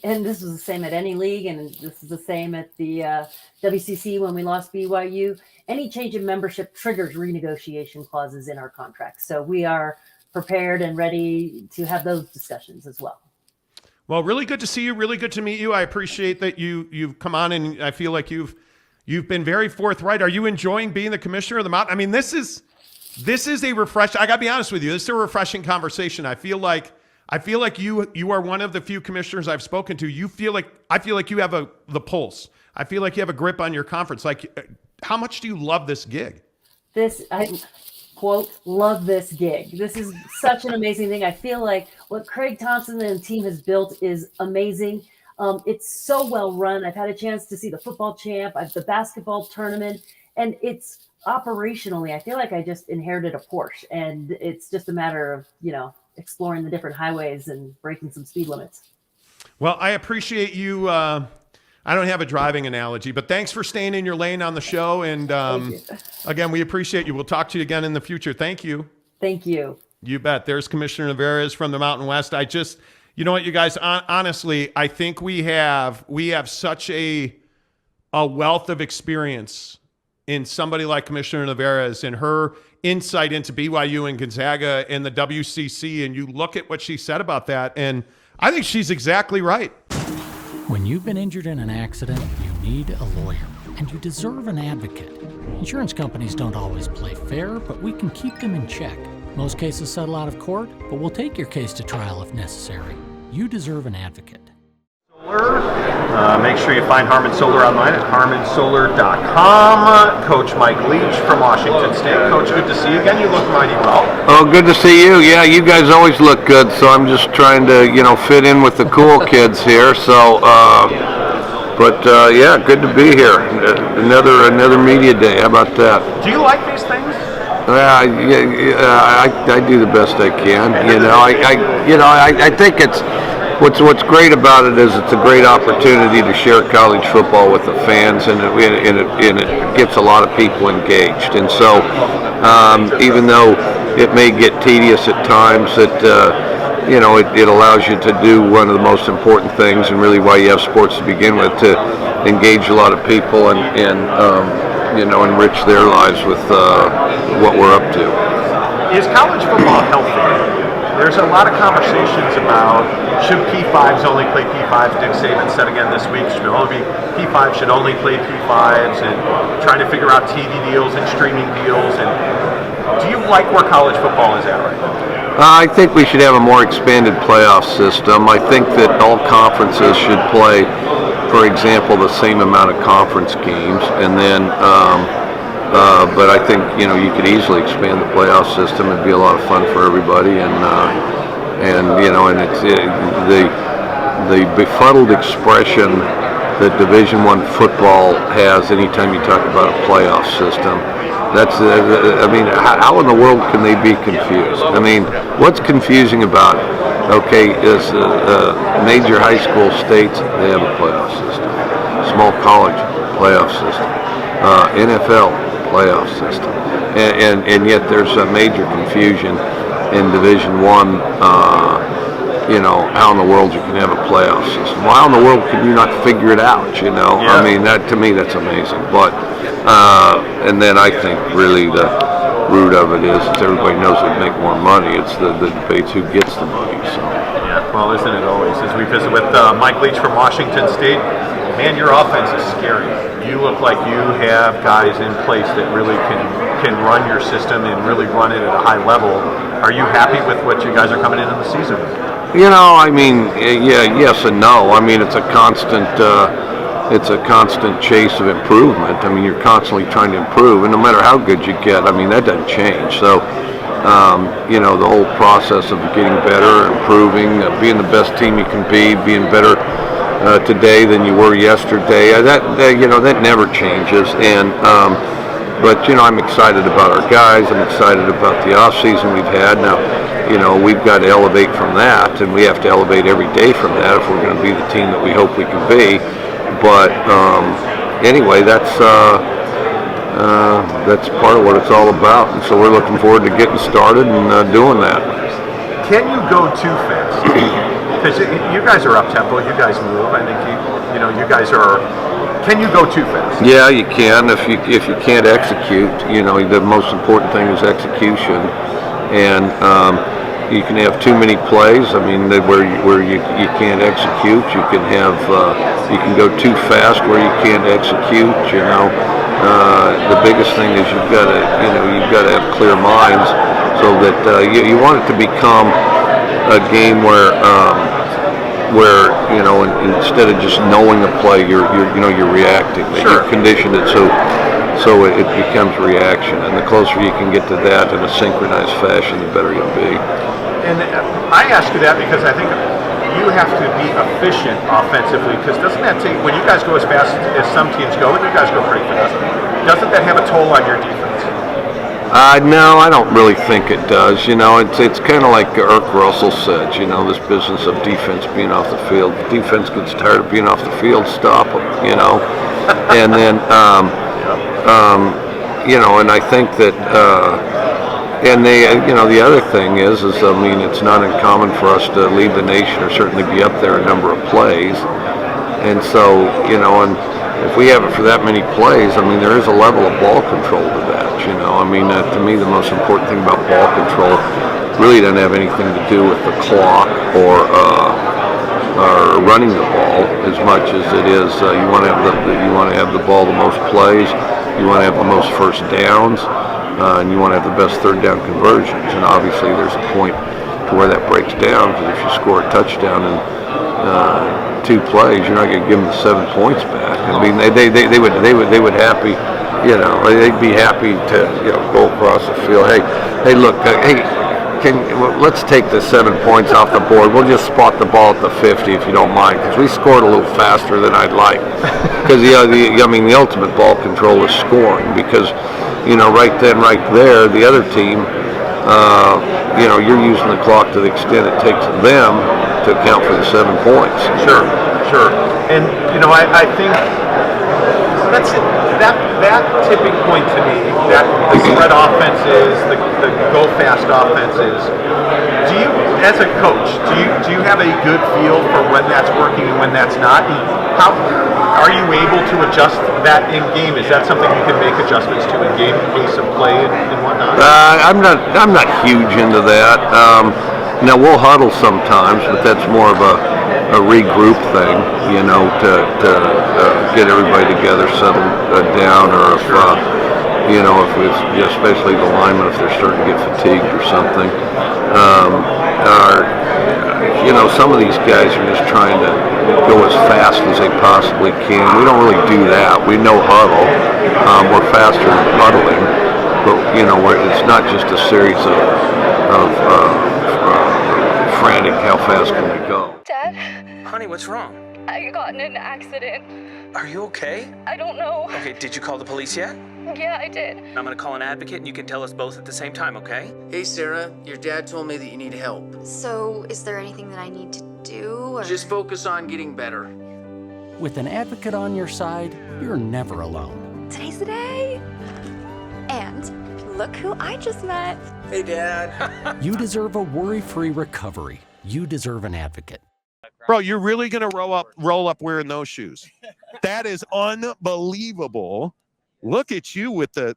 and this was the same at any league, and this is the same at the WCC when we lost BYU. Any change in membership triggers renegotiation clauses in our contracts. So we are prepared and ready to have those discussions as well. Well, really good to see you. Really good to meet you. I appreciate that you've come on, and I feel like you've been very forthright. Are you enjoying being the commissioner of the Mountain? This is a refreshing. I got to be honest with you. This is a refreshing conversation. I feel like you are one of the few commissioners I've spoken to. I feel like you have the pulse. I feel like you have a grip on your conference. Like, how much do you love this gig? I quote, love this gig. This is such an amazing thing. I feel like what Craig Thompson and the team has built is amazing. It's so well run. I've had a chance to see the football champ, the basketball tournament, and it's operationally, I feel like I just inherited a Porsche, and it's just a matter of, exploring the different highways and breaking some speed limits. Well, I appreciate you. I don't have a driving analogy, but thanks for staying in your lane on the show. And again, we appreciate you. We'll talk to you again in the future. Thank you. Thank you. You bet. There's Commissioner Nevarez from the Mountain West. You know what, you guys, honestly, I think we have such a wealth of experience in somebody like Commissioner Nevarez and her insight into BYU and Gonzaga and the WCC. And you look at what she said about that, and I think she's exactly right. When you've been injured in an accident, you need a lawyer, and you deserve an advocate. Insurance companies don't always play fair, but we can keep them in check. Most cases settle out of court, but we'll take your case to trial if necessary. You deserve an advocate. Make sure you find Harmon Solar online at harmonsolar.com. Coach Mike Leach from Washington State. Coach, good to see you again. You look mighty well. Oh, good to see you. Yeah, you guys always look good, so I'm just trying to, fit in with the cool kids here. So, yeah, good to be here. Another media day. How about that? Do you like these things? I do the best I can. I think it's what's great about it is it's a great opportunity to share college football with the fans, and it gets a lot of people engaged. And so, even though it may get tedious at times, it allows you to do one of the most important things, and really why you have sports to begin with, to engage a lot of people and enrich their lives with what we're up to. Is college football healthy? There's a lot of conversations about should P5s only play P5s. Nick Saban said again this week, P5 should only play P5s, and trying to figure out TV deals and streaming deals. And do you like where college football is at right now? I think we should have a more expanded playoff system. I think that all conferences should play, for example, the same amount of conference games, and then but I think you could easily expand the playoff system. It'd be a lot of fun for everybody, and it's the befuddled expression that Division I football has anytime you talk about a playoff system. That's how in the world can they be confused? What's confusing about it? Okay, is major high school states, they have a playoff system. Small college, playoff system. NFL, playoff system. And yet there's a major confusion in Division I, how in the world you can have a playoff system. Well, how in the world can you not figure it out, Yeah. That to me, that's amazing. But, and then I think really the root of it is everybody knows they make more money. It's the debates who gets the money. So. Yeah, well, isn't it always? As we visit with Mike Leach from Washington State, man, your offense is scary. You look like you have guys in place that really can run your system and really run it at a high level. Are you happy with what you guys are coming into the season with? Yes and no. It's a constant chase of improvement. You're constantly trying to improve, and no matter how good you get, that doesn't change. So, the whole process of getting better, improving, being the best team you can be, being better today than you were yesterday, that never changes. And but I'm excited about our guys. I'm excited about the off season we've had. Now, we've got to elevate from that, and we have to elevate every day from that if we're going to be the team that we hope we can be. But anyway, that's part of what it's all about, and so we're looking forward to getting started and doing that. Can you go too fast? Because you guys are up tempo, you guys move. I think you guys are. Can you go too fast? Yeah, you can. If you can't execute, the most important thing is execution, and you can have too many plays. Where you can't execute. You can have you can go too fast where you can't execute. The biggest thing is you've got to have clear minds, so that you want it to become a game where instead of just knowing a play, you're reacting. Sure. You condition it so it becomes reaction, and the closer you can get to that in a synchronized fashion, the better you'll be. And I ask you that because I think you have to be efficient offensively? Because doesn't that take, when you guys go as fast as some teams go, and you guys go pretty fast, doesn't that have a toll on your defense? No, I don't really think it does. You know, it's kind of like Irk Russell said, you know, this business of defense being off the field. Defense gets tired of being off the field, stop them, you know. And then, you know, and I think that, and you know, the other thing is, I mean, it's not uncommon for us to lead the nation or certainly be up there a number of plays. And so, you know, and if we have it for that many plays, I mean, there is a level of ball control to that, you know. I mean, to me, the most important thing about ball control really doesn't have anything to do with the clock or running the ball as much as it is you want to have the ball the most plays, you want to have the most first downs, and you want to have the best third down conversions. And obviously, there's a point to where that breaks down, because if you score a touchdown in 2 plays, you're not going to give them the 7 points back. I mean, they would happy, you know, they'd be happy to, you know, go across the field. Hey, look, let's take the 7 points off the board. We'll just spot the ball at the 50 if you don't mind, because we scored a little faster than I'd like. Because the ultimate ball control is scoring, because, you know, right then, right there, the other team, you know, you're using the clock to the extent it takes them to account for the 7 points. Sure. And, you know, I think that's it. That tipping point to me, that the spread offenses, the go fast offenses, do you, as a coach, do you have a good feel for when that's working and when that's not? And how are you able to adjust that in game? Is that something you can make adjustments to in game, pace of play and whatnot? I'm not huge into that. Now we'll huddle sometimes, but that's more of a regroup thing, you know, to get everybody together, settle down, or if you know, if it's, especially the linemen, if they're starting to get fatigued or something. You know, some of these guys are just trying to go as fast as they possibly can. We don't really do that. We know huddle. We're faster than huddling, but you know, it's not just a series of frantic, how fast can we go? Dad, Honey, what's wrong? I got in an accident. Are you okay? I don't know. Okay, did you call the police yet? Yeah, I did. I'm gonna call an advocate and you can tell us both at the same time, okay? Hey, Sarah, your dad told me that you need help. So, is there anything that I need to do? Or... Just focus on getting better. With an advocate on your side, you're never alone. Today's the day. And look who I just met. Hey, Dad. You deserve a worry-free recovery. You deserve an advocate. Bro, you're really going to roll up wearing those shoes? That is unbelievable. Look at you with the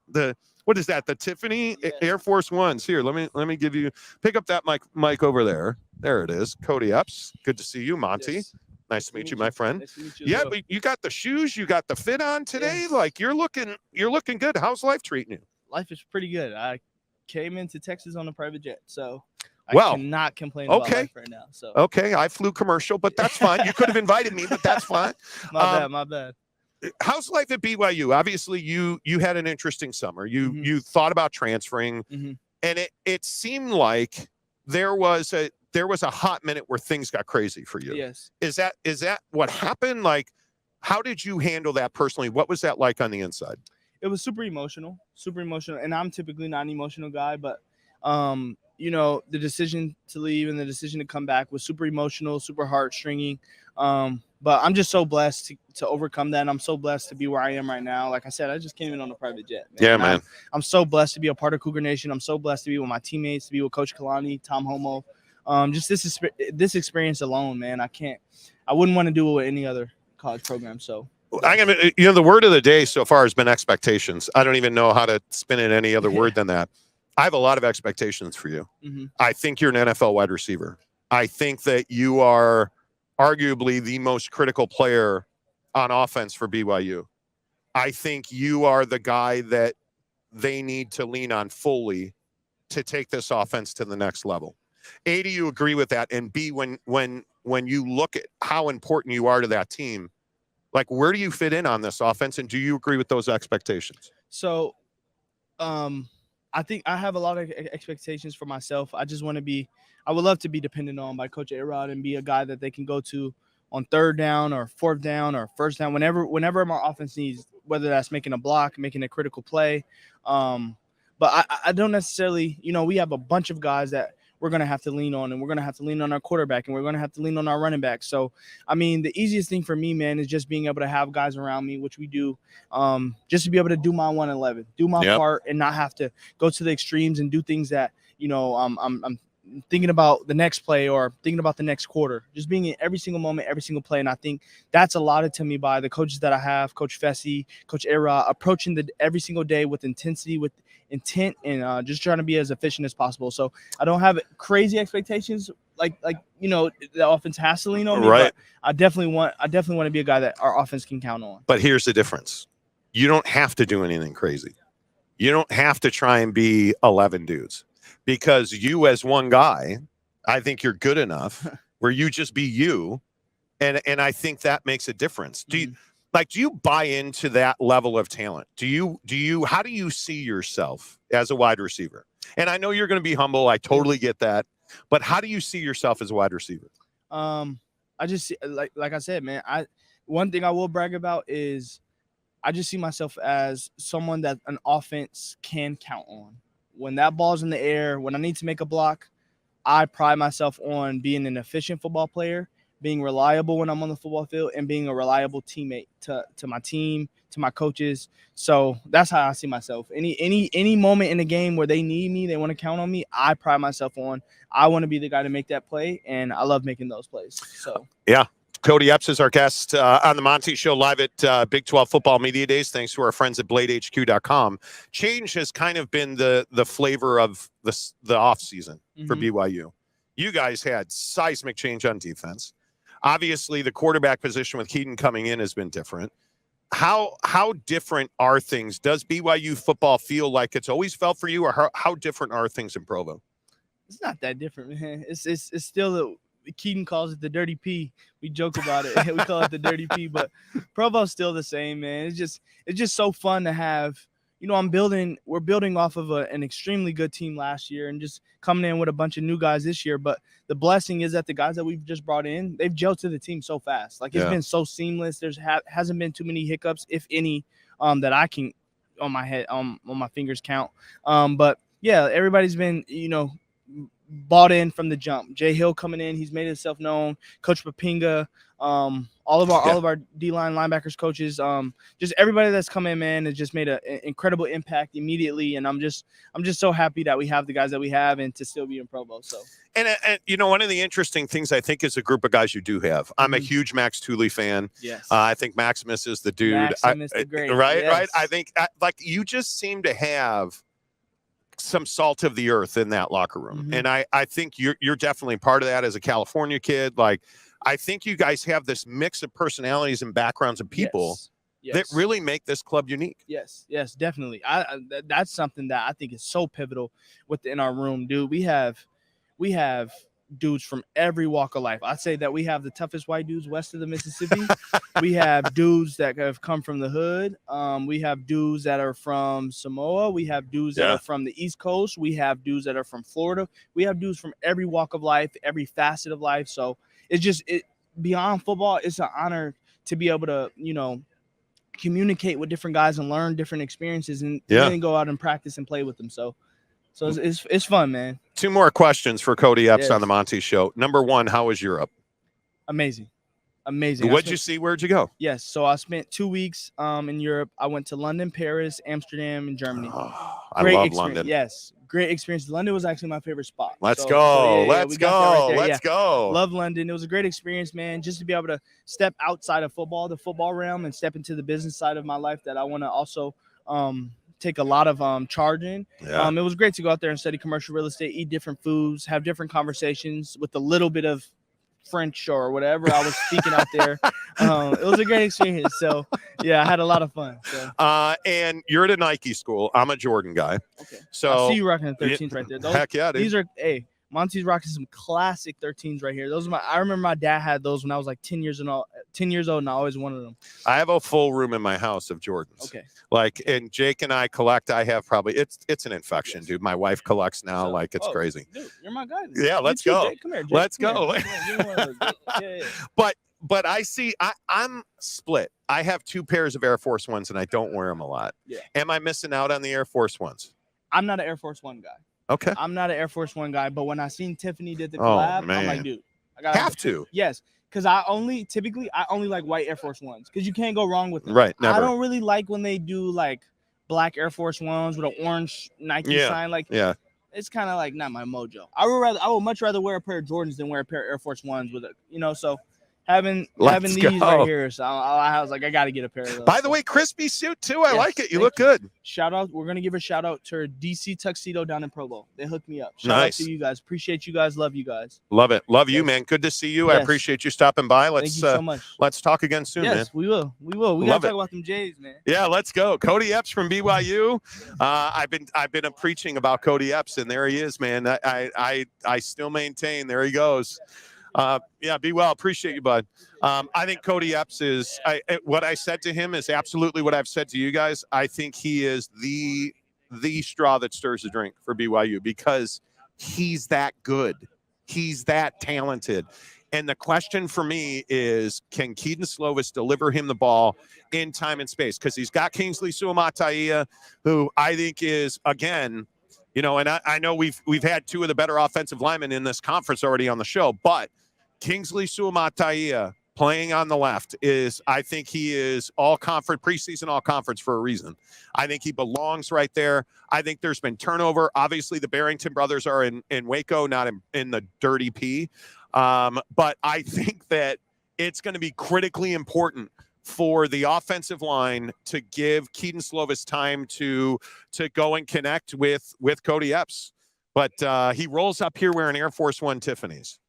what is that? The Tiffany Air Force Ones. Here, let me give you, pick up that mic over there. There it is. Cody Epps. Good to see you, Monty. Yes. Nice to meet you, my friend. Nice to meet you. Yeah, but you got the shoes, you got the fit on today. Like you're looking good. How's life treating you? Life is pretty good. I came into Texas on a private jet, so I Well, cannot complain about okay. life right now. So Okay, I flew commercial, but that's fine. You could have invited me, but that's fine. my bad. How's life at BYU? Obviously, you had an interesting summer. You thought about transferring, and it seemed like there was a hot minute where things got crazy for you. Yes. Is that what happened? Like, how did you handle that personally? What was that like on the inside? It was super emotional, and I'm typically not an emotional guy, but you know, the decision to leave and the decision to come back was super emotional, super heartstringing. But I'm just so blessed to overcome that. And I'm so blessed to be where I am right now. Like I said, I just came in on a private jet. Man. Yeah, man. I'm so blessed to be a part of Cougar Nation. I'm so blessed to be with my teammates, to be with Coach Kalani, Tom Homo. Just this experience alone, man. I wouldn't want to do it with any other college program. So the word of the day so far has been expectations. I don't even know how to spin it any other word than that. I have a lot of expectations for you. I think you're an NFL wide receiver. I think that you are arguably the most critical player on offense for BYU. I think you are the guy that they need to lean on fully to take this offense to the next level. A, do you agree with that? And B, when you look at how important you are to that team, like where do you fit in on this offense? And do you agree with those expectations? So, I think I have a lot of expectations for myself. I just want to be. I would love to be dependent on by Coach A-Rod and be a guy that they can go to on third down or fourth down or first down, whenever my offense needs, whether that's making a block, making a critical play. But I don't necessarily, we have a bunch of guys that we're going to have to lean on, and we're going to have to lean on our quarterback, and we're going to have to lean on our running back. So, I mean, the easiest thing for me, man, is just being able to have guys around me, which we do, just to be able to do my 111, do my part, and not have to go to the extremes and do things that, I'm thinking about the next play or thinking about the next quarter, just being in every single moment, every single play. And I think that's allotted to me by the coaches that I have, Coach Fessy, Coach Era, approaching every single day with intensity, with intent, and just trying to be as efficient as possible. So I don't have crazy expectations like the offense has to lean on me, right. But I definitely want to be a guy that our offense can count on. But here's the difference. You don't have to do anything crazy. You don't have to try and be 11 dudes. Because you as one guy, I think you're good enough where you just be you. And I think that makes a difference. Do you buy into that level of talent? How do you see yourself as a wide receiver? And I know you're going to be humble. I totally get that. But how do you see yourself as a wide receiver? I just see, like I said, man, one thing I will brag about is I just see myself as someone that an offense can count on. When that ball's in the air, when I need to make a block, I pride myself on being an efficient football player, being reliable when I'm on the football field, and being a reliable teammate to my team, to my coaches. So that's how I see myself. Any moment in the game where they need me, they want to count on me, I pride myself on. I want to be the guy to make that play, and I love making those plays. So yeah. Cody Epps is our guest on the Monty Show live at Big 12 Football Media Days. Thanks to our friends at BladeHQ.com. Change has kind of been the flavor of the offseason for BYU. You guys had seismic change on defense. Obviously, the quarterback position with Keaton coming in has been different. How different are things? Does BYU football feel like it's always felt for you, or how different are things in Provo? It's not that different, man. It's still Keaton calls it the dirty P. We joke about it. We call it the dirty P, but Provo's still the same, man. It's just so fun to have. We're building off of an extremely good team last year and just coming in with a bunch of new guys this year. But the blessing is that the guys that we've just brought in, they've gelled to the team so fast. Like it's been so seamless. There's hasn't been too many hiccups, if any, that I can on my head, on my fingers count. But yeah, everybody's been, bought in from the jump. Jay Hill coming in, he's made himself known. Coach Papinga, all of our D-line linebackers coaches, just everybody that's come in, man, has just made an incredible impact immediately. And I'm just so happy that we have the guys that we have and to still be in Provo. So and one of the interesting things I think is a group of guys you do have. I'm a huge Max Tooley fan. Yes, I think Maximus is the dude. Maximus the great. Right, yes. right. I think like you just seem to have some salt of the earth in that locker room. And I think you're definitely part of that as a California kid. Like, I think you guys have this mix of personalities and backgrounds and people that really make this club unique. Yes, definitely. That's something that I think is so pivotal within our room, dude. We have dudes from every walk of life. I'd say that we have the toughest white dudes west of the Mississippi. We have dudes that have come from the hood. We have dudes that are from Samoa. We have dudes that are from the East Coast. We have dudes that are from Florida. We have dudes from every walk of life, every facet of life. So it's beyond football, it's an honor to be able to, communicate with different guys and learn different experiences and then go out and practice and play with them. So it's fun, man. 2 more questions for Cody Epps on the Monty Show. Number 1, how was Europe? Amazing. What'd you see? Where'd you go? Yes, so I spent 2 weeks in Europe. I went to London, Paris, Amsterdam, and Germany. I love London. Yes, great experience. London was actually my favorite spot. Let's go. Let's go. Love London. It was a great experience, man, just to be able to step outside of football, the football realm, and step into the business side of my life that I want to also take a lot of charge in. It was great to go out there and study commercial real estate, eat different foods, have different conversations with a little bit of French or whatever I was speaking out there. It was a great experience. So yeah, I had a lot of fun. So. And you're at a Nike school. I'm a Jordan guy. Okay. So I see you rocking the 13s right there. Heck yeah, dude. These are Monty's rocking some classic 13s right here. Those are I remember my dad had those when I was like 10 years old, and I always wanted them. I have a full room in my house of Jordans. Okay. Like, and Jake and I collect. I have probably it's an infection, dude. My wife collects now. Like, it's crazy. Dude, you're my guy. Yeah, let's too, go. Jake. Come here, Jake. Let's Come go. here. Give me one of those. Yeah. But I see. I'm split. I have 2 pairs of Air Force Ones, and I don't wear them a lot. Yeah. Am I missing out on the Air Force Ones? I'm not an Air Force One guy. Okay. I'm not an Air Force One guy, but when I seen Tiffany did the Oh, collab, I'm man. like, dude, I gotta Have to. Yes, because I only like white Air Force Ones because you can't go wrong with them. Right. Never. I don't really like when they do like black Air Force Ones with an orange Nike sign. Like, Yeah. it's kind of like not my mojo. I would much rather wear a pair of Jordans than wear a pair of Air Force Ones with a, so having Let's these go. right here. So I was like, I got to get a pair of those. By the way, crispy suit too. I Yes, like it. You thank look good. Shout out. We're going to give a shout out to DC Tuxedo down in Provo. They hooked me up. Shout Nice. out to you guys. Appreciate you guys. Love you guys. Love it. Love you, Yes. man. Good to see you. I Yes. appreciate you stopping by. Thank Let's you so much. let's talk again soon, man. Yes, we will. We will. We Love got to it. talk about them Jays, man. Yeah, let's go. Cody Epps from BYU. I've been preaching about Cody Epps, and there he is, man. I still maintain. There he goes. Yeah, be well. Appreciate you, bud. I think Cody Epps is. What I said to him is absolutely what I've said to you guys. I think he is the straw that stirs the drink for BYU because he's that good. He's that talented. And the question for me is, can Keaton Slovis deliver him the ball in time and space? Because he's got Kingsley Suamataia, who I think is, again, and I know we've had 2 of the better offensive linemen in this conference already on the show, but Kingsley Suamataia playing on the left I think he is all conference, preseason all conference for a reason. I think he belongs right there. I think there's been turnover. Obviously, the Barrington brothers are in Waco, not in the Dirty P. But I think that it's going to be critically important for the offensive line to give Keaton Slovis time to go and connect with Cody Epps. But he rolls up here wearing Air Force One Tiffany's.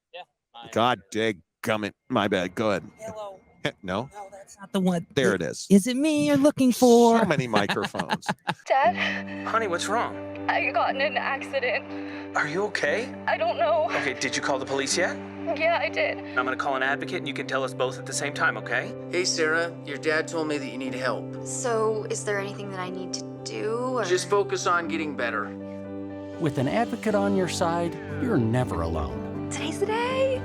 God dadgummit. My bad. Go ahead. Hello. No? No, that's not the one. There it is. Is it me you're looking for? So many microphones. Dad, Honey, what's wrong? I got in an accident. Are you okay? I don't know. Okay, did you call the police yet? Yeah, I did. I'm gonna call an advocate and you can tell us both at the same time, okay? Hey, Sarah, your dad told me that you need help. So, is there anything that I need to do? Or... Just focus on getting better. With an advocate on your side, you're never alone. Today's the day.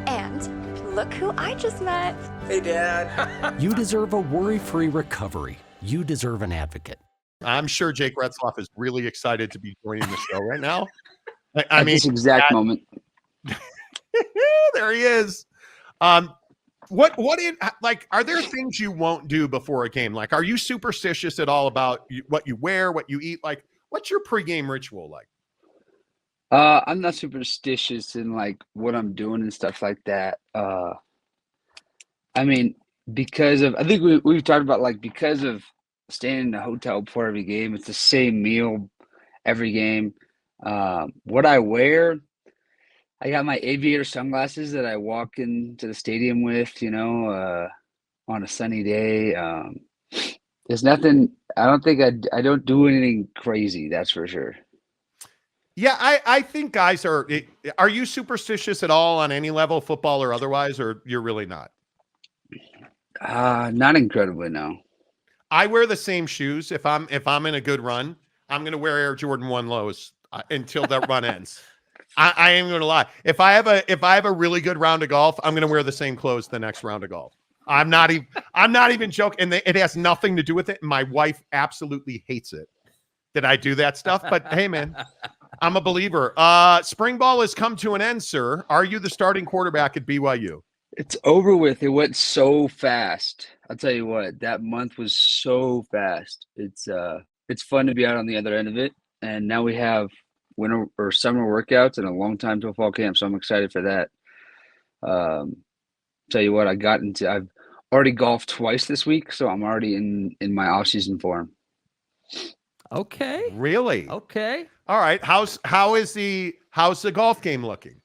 And look who I just met. Hey, Dad. You deserve a worry-free recovery. You deserve an advocate. I'm sure Jake Retzloff is really excited to be joining the show right now. I At mean, this exact moment. there he is. What in like? Are there things you won't do before a game? Like, are you superstitious at all about what you wear, what you eat? Like, what's your pregame ritual like? I'm not superstitious in like what I'm doing and stuff like that. I mean, because of I think we've talked about like because of staying in a hotel before every game, it's the same meal every game. What I wear, I got my aviator sunglasses that I walk into the stadium with, on a sunny day. There's nothing. I don't think I don't do anything crazy. That's for sure. Yeah, I think guys are you superstitious at all on any level, football or otherwise, or you're really not? Not incredibly, no. I wear the same shoes. If I'm in a good run, I'm going to wear Air Jordan 1 lows until that run ends. I ain't going to lie. If I have a really good round of golf, I'm going to wear the same clothes the next round of golf. I'm not even joking. And it has nothing to do with it. My wife absolutely hates it that I do that stuff. But hey, man, I'm a believer. Spring ball has come to an end, sir. Are you the starting quarterback at BYU? It's over with. It went so fast. I'll tell you what, that month was so fast. It's fun to be out on the other end of it. And now we have winter or summer workouts and a long time till fall camp. So I'm excited for that. Tell you what, I've already golfed twice this week, so I'm already in my off-season form. Okay. Really? Okay. All right. How's the golf game looking?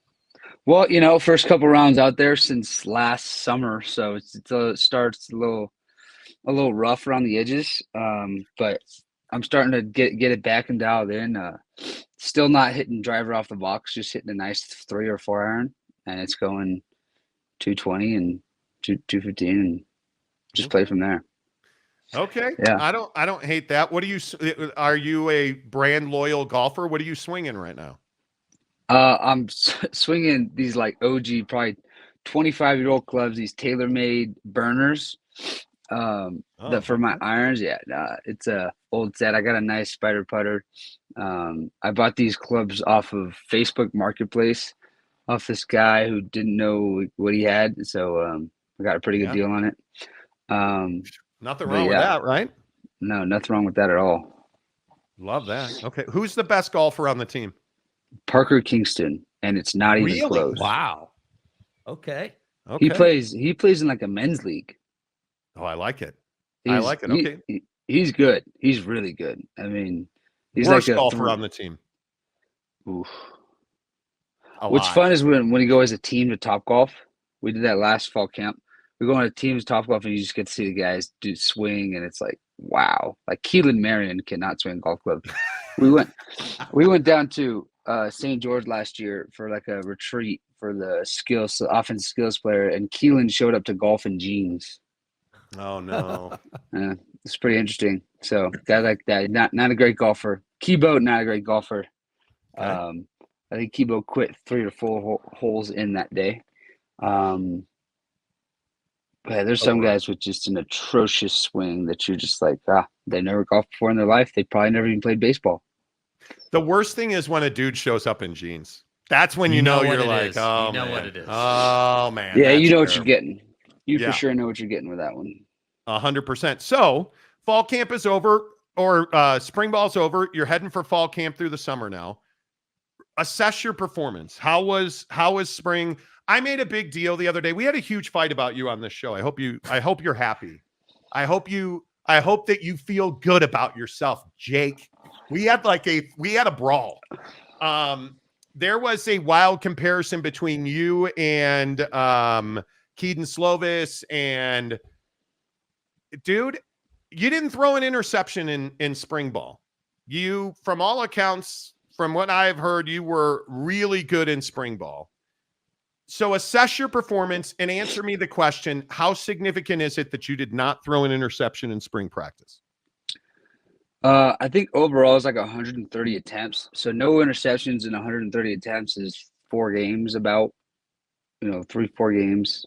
Well, first couple rounds out there since last summer, so it starts a little rough around the edges. But I'm starting to get it back and dialed in. Still not hitting driver off the box, just hitting a nice 3 or 4 iron, and it's going 220 and 215, and just play from there. Okay. Yeah. I don't hate that. What do you? Are you a brand loyal golfer? What are you swinging right now? I'm swinging these like OG, probably 25-year-old clubs. These tailor-made burners. For my irons, it's a old set. I got a nice spider putter. I bought these clubs off of Facebook Marketplace, off this guy who didn't know what he had, so I got a pretty good deal on it. Nothing wrong with that, right? No, nothing wrong with that at all. Love that. Okay, who's the best golfer on the team? Parker Kingston, and it's not even close. Wow. Okay. He plays in like a men's league. Oh, I like it. I like it. Okay. He's good. He's really good. I mean, he's worst like a golfer on the team. Oof. What's fun is when you go as a team to Topgolf. We did that last fall camp. We go on a team to Topgolf, and you just get to see the guys do swing, and it's like, wow. Like Keelan Marion cannot swing a golf club. we went down to St. George last year for like a retreat for the offensive skills player, and Keelan showed up to golf in jeans. Oh no. It's pretty interesting. So guy like that, not a great golfer. Kibo, not a great golfer. Okay. I think Kibo quit 3 or 4 holes in that day. But there's some guys with just an atrocious swing that you're just like, they never golfed before in their life. They probably never even played baseball. The worst thing is when a dude shows up in jeans. That's when you know you're like, oh, you know man. what it is. Oh man. Yeah, you know what terrible. you're getting. You for sure know what you're getting with that one. 100%. So fall camp is over, or spring ball's over. You're heading for fall camp through the summer now. Assess your performance. How was spring? I made a big deal the other day. We had a huge fight about you on this show. I hope you're happy. I hope that you feel good about yourself, Jake. We had a brawl. There was a wild comparison between you and Keaton Slovis, and dude, you didn't throw an interception in spring ball. You, from all accounts, from what I've heard, you were really good in spring ball. So assess your performance and answer me the question, how significant is it that you did not throw an interception in spring practice? I think overall it's like 130 attempts. So no interceptions in 130 attempts is 4 games, about 3-4 games,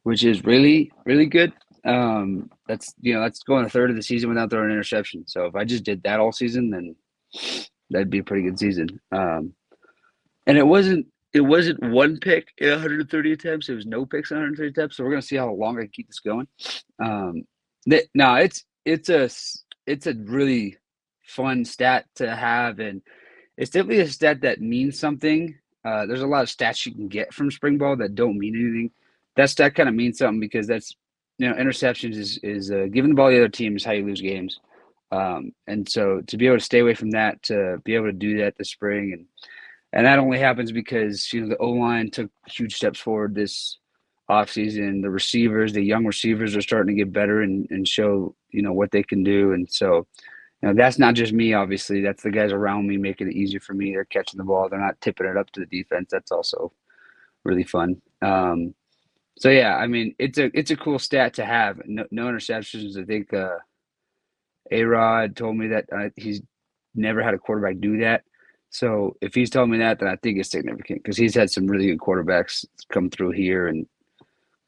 which is really, really good. That's going a third of the season without throwing an interception. So if I just did that all season, then that'd be a pretty good season. And it wasn't one pick in 130 attempts. It was no picks in 130 attempts. So we're gonna see how long I can keep this going. It's a really fun stat to have, and it's definitely a stat that means something. There's a lot of stats you can get from spring ball that don't mean anything. That stat kind of means something because that's, interceptions is giving the ball to the other team is how you lose games. And so to be able to stay away from that, to be able to do that this spring, and that only happens because the O-line took huge steps forward this offseason. The young receivers are starting to get better and show what they can do. And so that's not just me, obviously. That's the guys around me making it easier for me. They're catching the ball. They're not tipping it up to the defense. That's also really fun. So yeah, I mean, it's a cool stat to have. No interceptions. I think A-Rod told me that he's never had a quarterback do that. So if he's telling me that, then I think it's significant because he's had some really good quarterbacks come through here and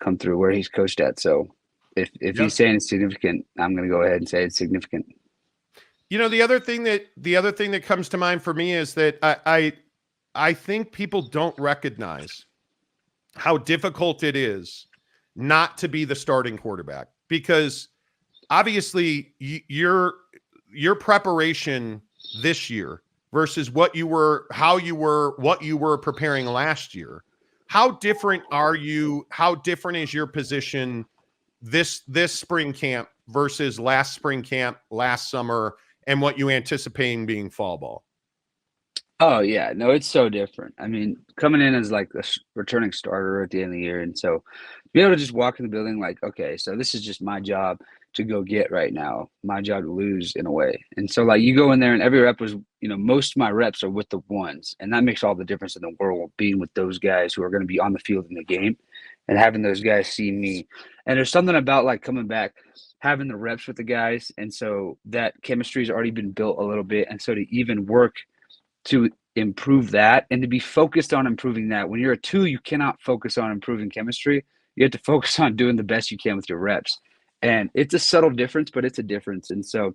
come through where he's coached at. So if he's saying it's significant, I'm going to go ahead and say it's significant. The other thing that comes to mind for me is that I think people don't recognize how difficult it is not to be the starting quarterback, because obviously your preparation this year versus what you were preparing last year. How different are you? How different is your position this spring camp versus last spring camp, last summer, and what you anticipating being fall ball? Oh yeah, no, it's so different. I mean, coming in as like a returning starter at the end of the year, and so be able to just walk in the building like, okay, so this is just my job to go get right now, my job to lose in a way. And so like you go in there and every rep was, most of my reps are with the ones, and that makes all the difference in the world, being with those guys who are going to be on the field in the game and having those guys see me. And there's something about like coming back, having the reps with the guys. And so that chemistry has already been built a little bit. And so to even work to improve that and to be focused on improving that. When you're a 2, you cannot focus on improving chemistry. You have to focus on doing the best you can with your reps. And it's a subtle difference, but it's a difference. And so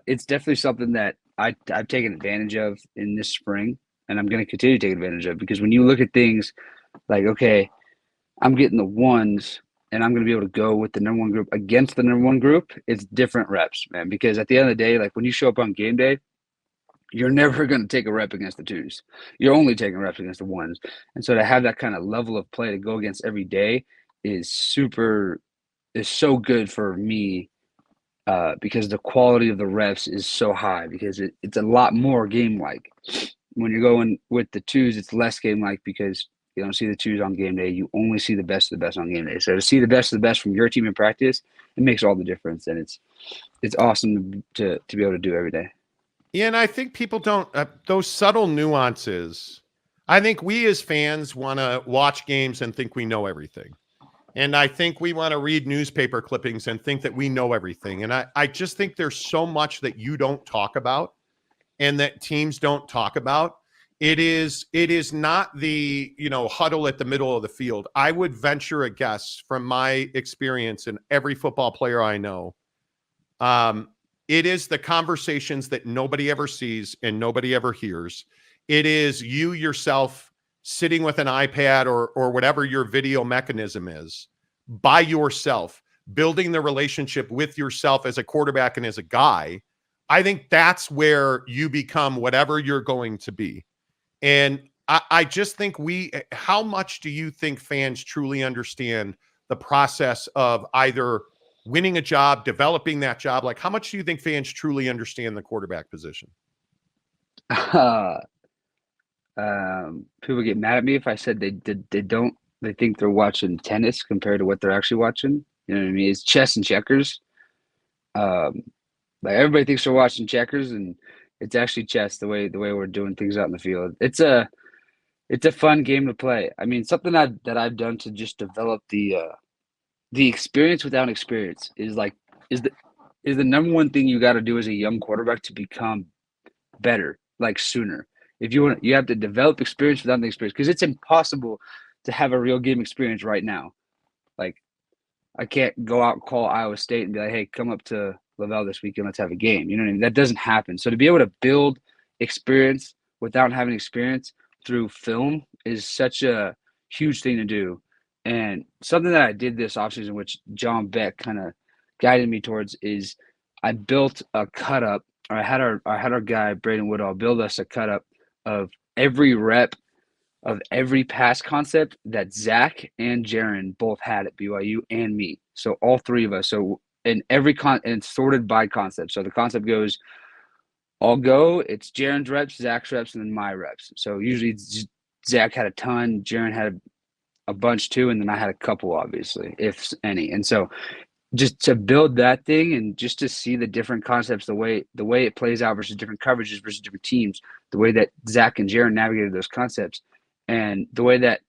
it's definitely something that I've taken advantage of in this spring, and I'm going to continue to take advantage of, because when you look at things like, okay, I'm getting the ones and I'm going to be able to go with the number 1 group against the number 1 group, it's different reps, man. Because at the end of the day, like when you show up on game day, you're never going to take a rep against the 2s. You're only taking reps against the 1s. And so to have that kind of level of play to go against every day is so good for me, because the quality of the reps is so high, because it's a lot more game-like. When you're going with the 2s, it's less game-like because you don't see the 2s on game day. You only see the best of the best on game day. So to see the best of the best from your team in practice, it makes all the difference. And it's awesome to be able to do every day. Yeah, and I think people don't those subtle nuances. I think we as fans want to watch games and think we know everything. And I think we want to read newspaper clippings and think that we know everything. And I just think there's so much that you don't talk about and that teams don't talk about. It is not the, huddle at the middle of the field. I would venture a guess from my experience and every football player I know. It is the conversations that nobody ever sees and nobody ever hears. It is you yourself sitting with an iPad or whatever your video mechanism is, by yourself, building the relationship with yourself as a quarterback and as a guy. I think that's where you become whatever you're going to be. And I just think how much do you think fans truly understand the process of either winning a job, developing that job? Like, how much do you think fans truly understand the quarterback position? People get mad at me if I said they don't. They think they're watching tennis compared to what they're actually watching. You know what I mean? It's chess and checkers. Like everybody thinks they're watching checkers, and it's actually chess. The way we're doing things out in the field. It's a fun game to play. I mean, something that I've done to just develop the experience without experience is the number 1 thing you got to do as a young quarterback to become better, like sooner. If you have to develop experience without the experience, because it's impossible to have a real game experience right now. Like, I can't go out and call Iowa State and be like, hey, come up to Lavelle this weekend, let's have a game. You know what I mean? That doesn't happen. So to be able to build experience without having experience through film is such a huge thing to do. And something that I did this offseason, which John Beck kind of guided me towards, is I built a cut up, or I had our guy Braden Woodall build us a cut up of every rep of every pass concept that Zach and Jaron both had at BYU, and me. So all 3 of us. So in every and it's sorted by concept. So the concept goes, I'll go, it's Jaron's reps, Zach's reps, and then my reps. So usually Zach had a ton, Jaron had a bunch too, and then I had a couple, obviously, if any. And so just to build that thing and just to see the different concepts, the way it plays out versus different coverages versus different teams, the way that Zach and Jaron navigated those concepts, and the way that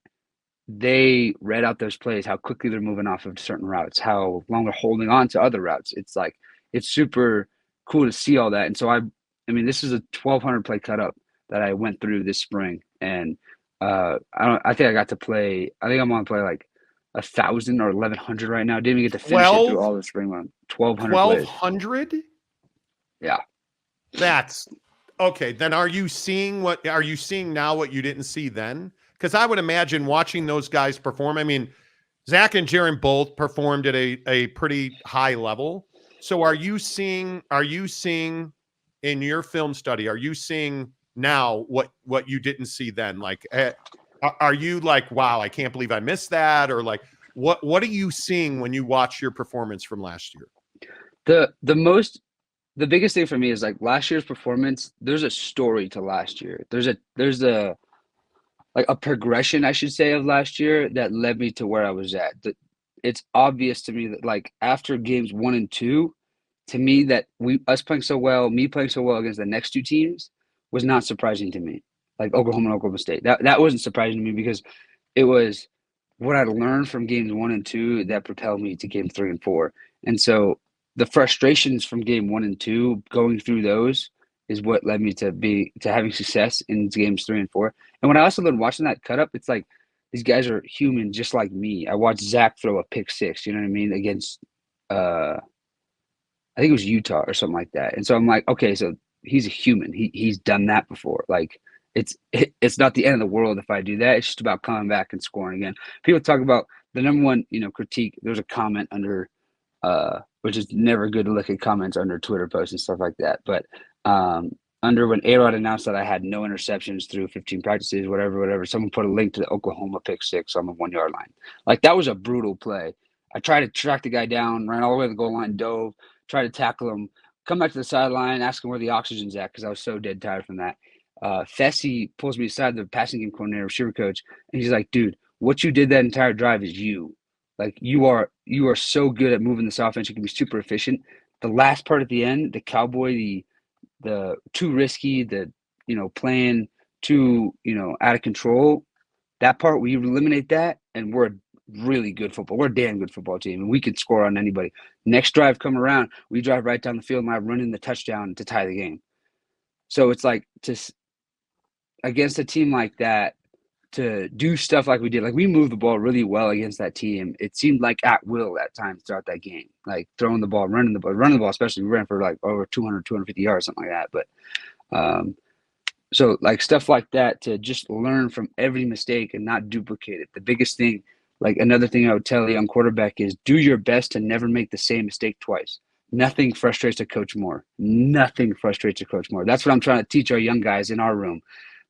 they read out those plays, how quickly they're moving off of certain routes, how long they're holding on to other routes. It's super cool to see all that. And so I mean, this is a 1,200 play cut up that I went through this spring, and I think I got to play. I think I'm on play like 1,000 or 1,100 right now. Didn't even get to finish it through all the spring run. 1,200. 1,200? Yeah. That's okay. Then are you seeing now what you didn't see then? Because I would imagine watching those guys perform. I mean, Zach and Jaron both performed at a pretty high level. So are you seeing in your film study, are you seeing now what you didn't see then? Like, are you like, wow, I can't believe I missed that? Or like, what are you seeing when you watch your performance from last year? The biggest thing for me is like last year's performance. There's a story to last year. There's a like a progression, I should say, of last year that led me to where I was at. It's obvious to me that like after games 1 and 2, to me that us playing so well, me playing so well against the next two teams was not surprising to me. Like Oklahoma and Oklahoma State. That wasn't surprising to me because it was what I learned from games 1 and 2 that propelled me to game 3 and 4. And so the frustrations from game 1 and 2, going through those is what led me to having success in games 3 and 4. And when I also learned watching that cut up, it's like these guys are human just like me. I watched Zach throw a pick six, you know what I mean, against I think it was Utah or something like that. And so I'm like, okay, so he's a human. He's done that before. Like it's not the end of the world if I do that. It's just about coming back and scoring again. People talk about the number one, critique. There's a comment under which is never good to look at comments under Twitter posts and stuff like that. But under when A-Rod announced that I had no interceptions through 15 practices, whatever, someone put a link to the Oklahoma pick six on the 1 yard line. Like that was a brutal play. I tried to track the guy down, ran all the way to the goal line, dove, tried to tackle him, come back to the sideline, ask him where the oxygen's at because I was so dead tired from that. Fessy pulls me aside, the passing game coordinator, receiver coach, and he's like, dude, what you did that entire drive is you. Like you are so good at moving this offense. You can be super efficient. The last part at the end, the cowboy, the too risky, the playing too out of control. That part we eliminate that, and we're a really good football. We're a damn good football team, and we can score on anybody. Next drive come around, we drive right down the field, and I run in the touchdown to tie the game. So it's like against a team like that, to do stuff like we did, like we moved the ball really well against that team. It seemed like at will at times throughout that game, like throwing the ball, running the ball, especially we ran for like over 200, 250 yards, something like that. But so like stuff like that, to just learn from every mistake and not duplicate it. The biggest thing, like another thing I would tell a young quarterback is do your best to never make the same mistake twice. Nothing frustrates a coach more. Nothing frustrates a coach more. That's what I'm trying to teach our young guys in our room.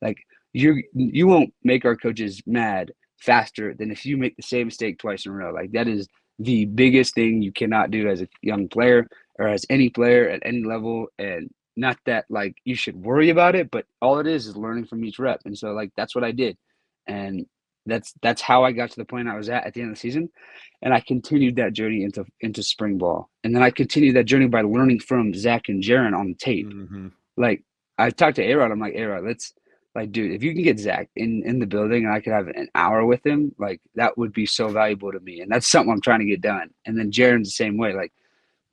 Like, you won't make our coaches mad faster than if you make the same mistake twice in a row. Like that is the biggest thing you cannot do as a young player or as any player at any level. And not that like you should worry about it, but all it is learning from each rep. And so like that's what I did. And that's how I got to the point I was at the end of the season. And I continued that journey into spring ball. And then I continued that journey by learning from Zach and Jaron on the tape. Mm-hmm. Like I talked to A-Rod, I'm like, A-Rod, like, dude, if you can get Zach in the building and I could have an hour with him, like that would be so valuable to me. And that's something I'm trying to get done. And then Jaron's the same way. Like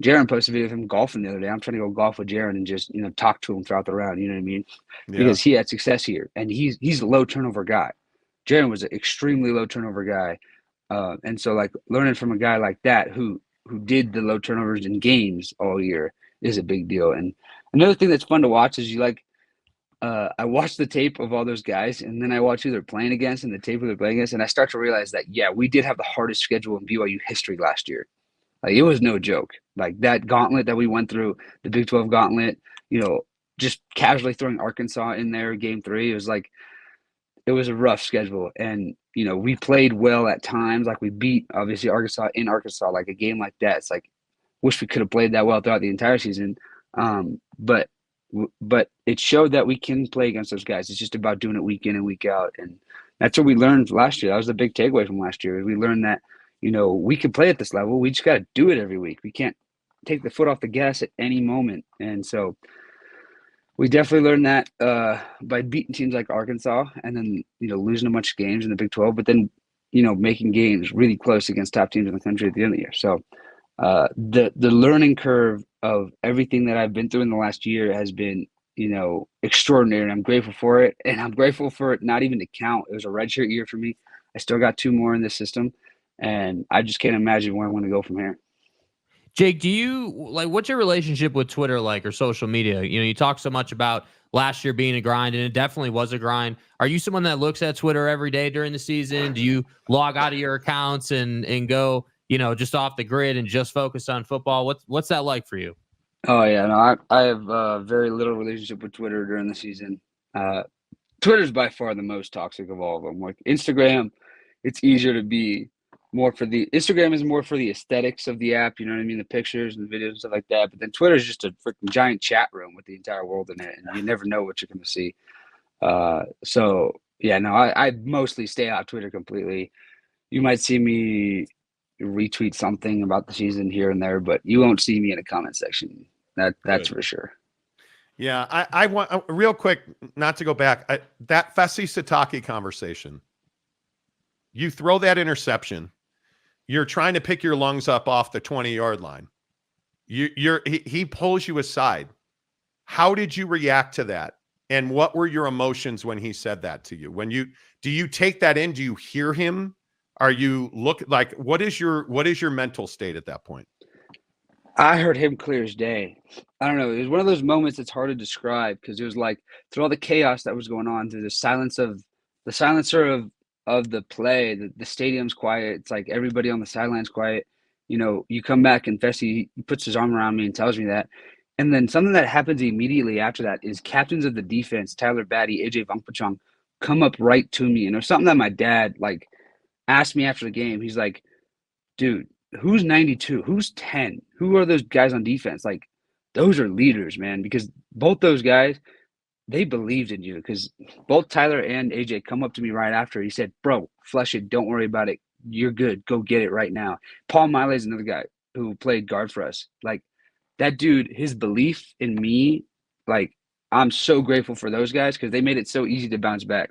Jaron posted a video of him golfing the other day. I'm trying to go golf with Jaron and just, talk to him throughout the round. You know what I mean? Yeah. Because he had success here and he's a low turnover guy. Jaron was an extremely low turnover guy. And so like learning from a guy like that who did the low turnovers in games all year is a big deal. And another thing that's fun to watch is I watched the tape of all those guys, and then I watch who they're playing against and the tape who they're playing against, and I start to realize that, yeah, we did have the hardest schedule in BYU history last year. Like, it was no joke. Like, that gauntlet that we went through, the Big 12 gauntlet, just casually throwing Arkansas in there game 3, it was a rough schedule. And, we played well at times. Like, we beat, obviously, Arkansas in Arkansas. Like, a game like that, it's like, wish we could have played that well throughout the entire season. But it showed that we can play against those guys. It's just about doing it week in and week out. And that's what we learned last year. That was the big takeaway from last year. We learned that, we can play at this level. We just got to do it every week. We can't take the foot off the gas at any moment. And so we definitely learned that by beating teams like Arkansas and then, losing a bunch of games in the Big 12, but then, making games really close against top teams in the country at the end of the year. So the learning curve of everything that I've been through in the last year has been, extraordinary. And I'm grateful for it. And I'm grateful for it not even to count. It was a redshirt year for me. I still got 2 more in this system. And I just can't imagine where I'm going to go from here. Jake, what's your relationship with Twitter like, or social media? You talk so much about last year being a grind, and it definitely was a grind. Are you someone that looks at Twitter every day during the season? Do you log out of your accounts and go, just off the grid and just focus on football? What's that like for you? Oh yeah, no, I have very little relationship with Twitter during the season. Twitter's by far the most toxic of all of them. Like Instagram, it's easier to be Instagram is more for the aesthetics of the app, you know what I mean? The pictures and the videos and stuff like that. But then Twitter is just a freaking giant chat room with the entire world in it, and you never know what you're going to see. So Yeah, no, I mostly stay off Twitter completely. You might see me retweet something about the season here and there, but you won't see me in a comment section. That's for sure. Yeah, I want real quick, not to go back. That Fessy Satake conversation. You throw that interception. You're trying to pick your lungs up off the 20-yard line. He pulls you aside. How did you react to that? And what were your emotions when he said that to you? Do you take that in? Do you hear him? Are you what is your mental state at that point? I heard him clear as day. I don't know. It was one of those moments that's hard to describe because it was like through all the chaos that was going on, through the silencer of the play, the stadium's quiet. It's like everybody on the sideline's quiet. You know, you come back and Fessy puts his arm around me and tells me that. And then something that happens immediately after that is captains of the defense, Tyler Batty, AJ Vongpachong, come up right to me. And it was something that my dad asked me after the game. He's like, dude, who's 92? Who's 10? Who are those guys on defense? Like, those are leaders, man, because both those guys, they believed in you because both Tyler and AJ come up to me right after. He said, bro, flush it. Don't worry about it. You're good. Go get it right now. Paul Miley is another guy who played guard for us. Like, that dude, his belief in me, I'm so grateful for those guys because they made it so easy to bounce back.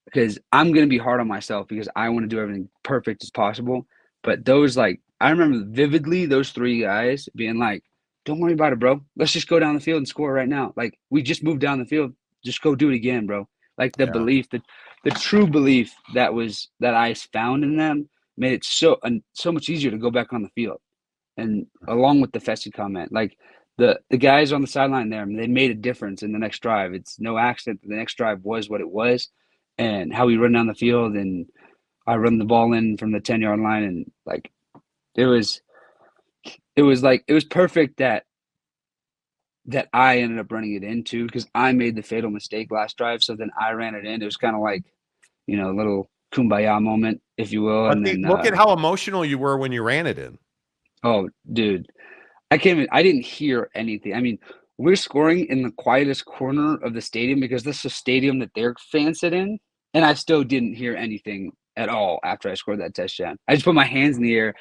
Because I'm going to be hard on myself because I want to do everything perfect as possible. But those, I remember vividly those three guys being like, don't worry about it, bro. Let's just go down the field and score right now. We just moved down the field. Just go do it again, bro. Belief, the true belief that I found in them made it so much easier to go back on the field. And along with the Fessy comment, the guys on the sideline there, they made a difference in the next drive. It's no accident that the next drive was what it was, and how we run down the field, and I run the ball in from the 10-yard line, and it was perfect that I ended up running it into because I made the fatal mistake last drive. So then I ran it in. It was kind of a little kumbaya moment, if you will. But and then look at how emotional you were when you ran it in. Oh, dude. I didn't hear anything. I mean, we're scoring in the quietest corner of the stadium because this is a stadium that their fans sit in, and I still didn't hear anything at all after I scored that touchdown. I just put my hands in the air,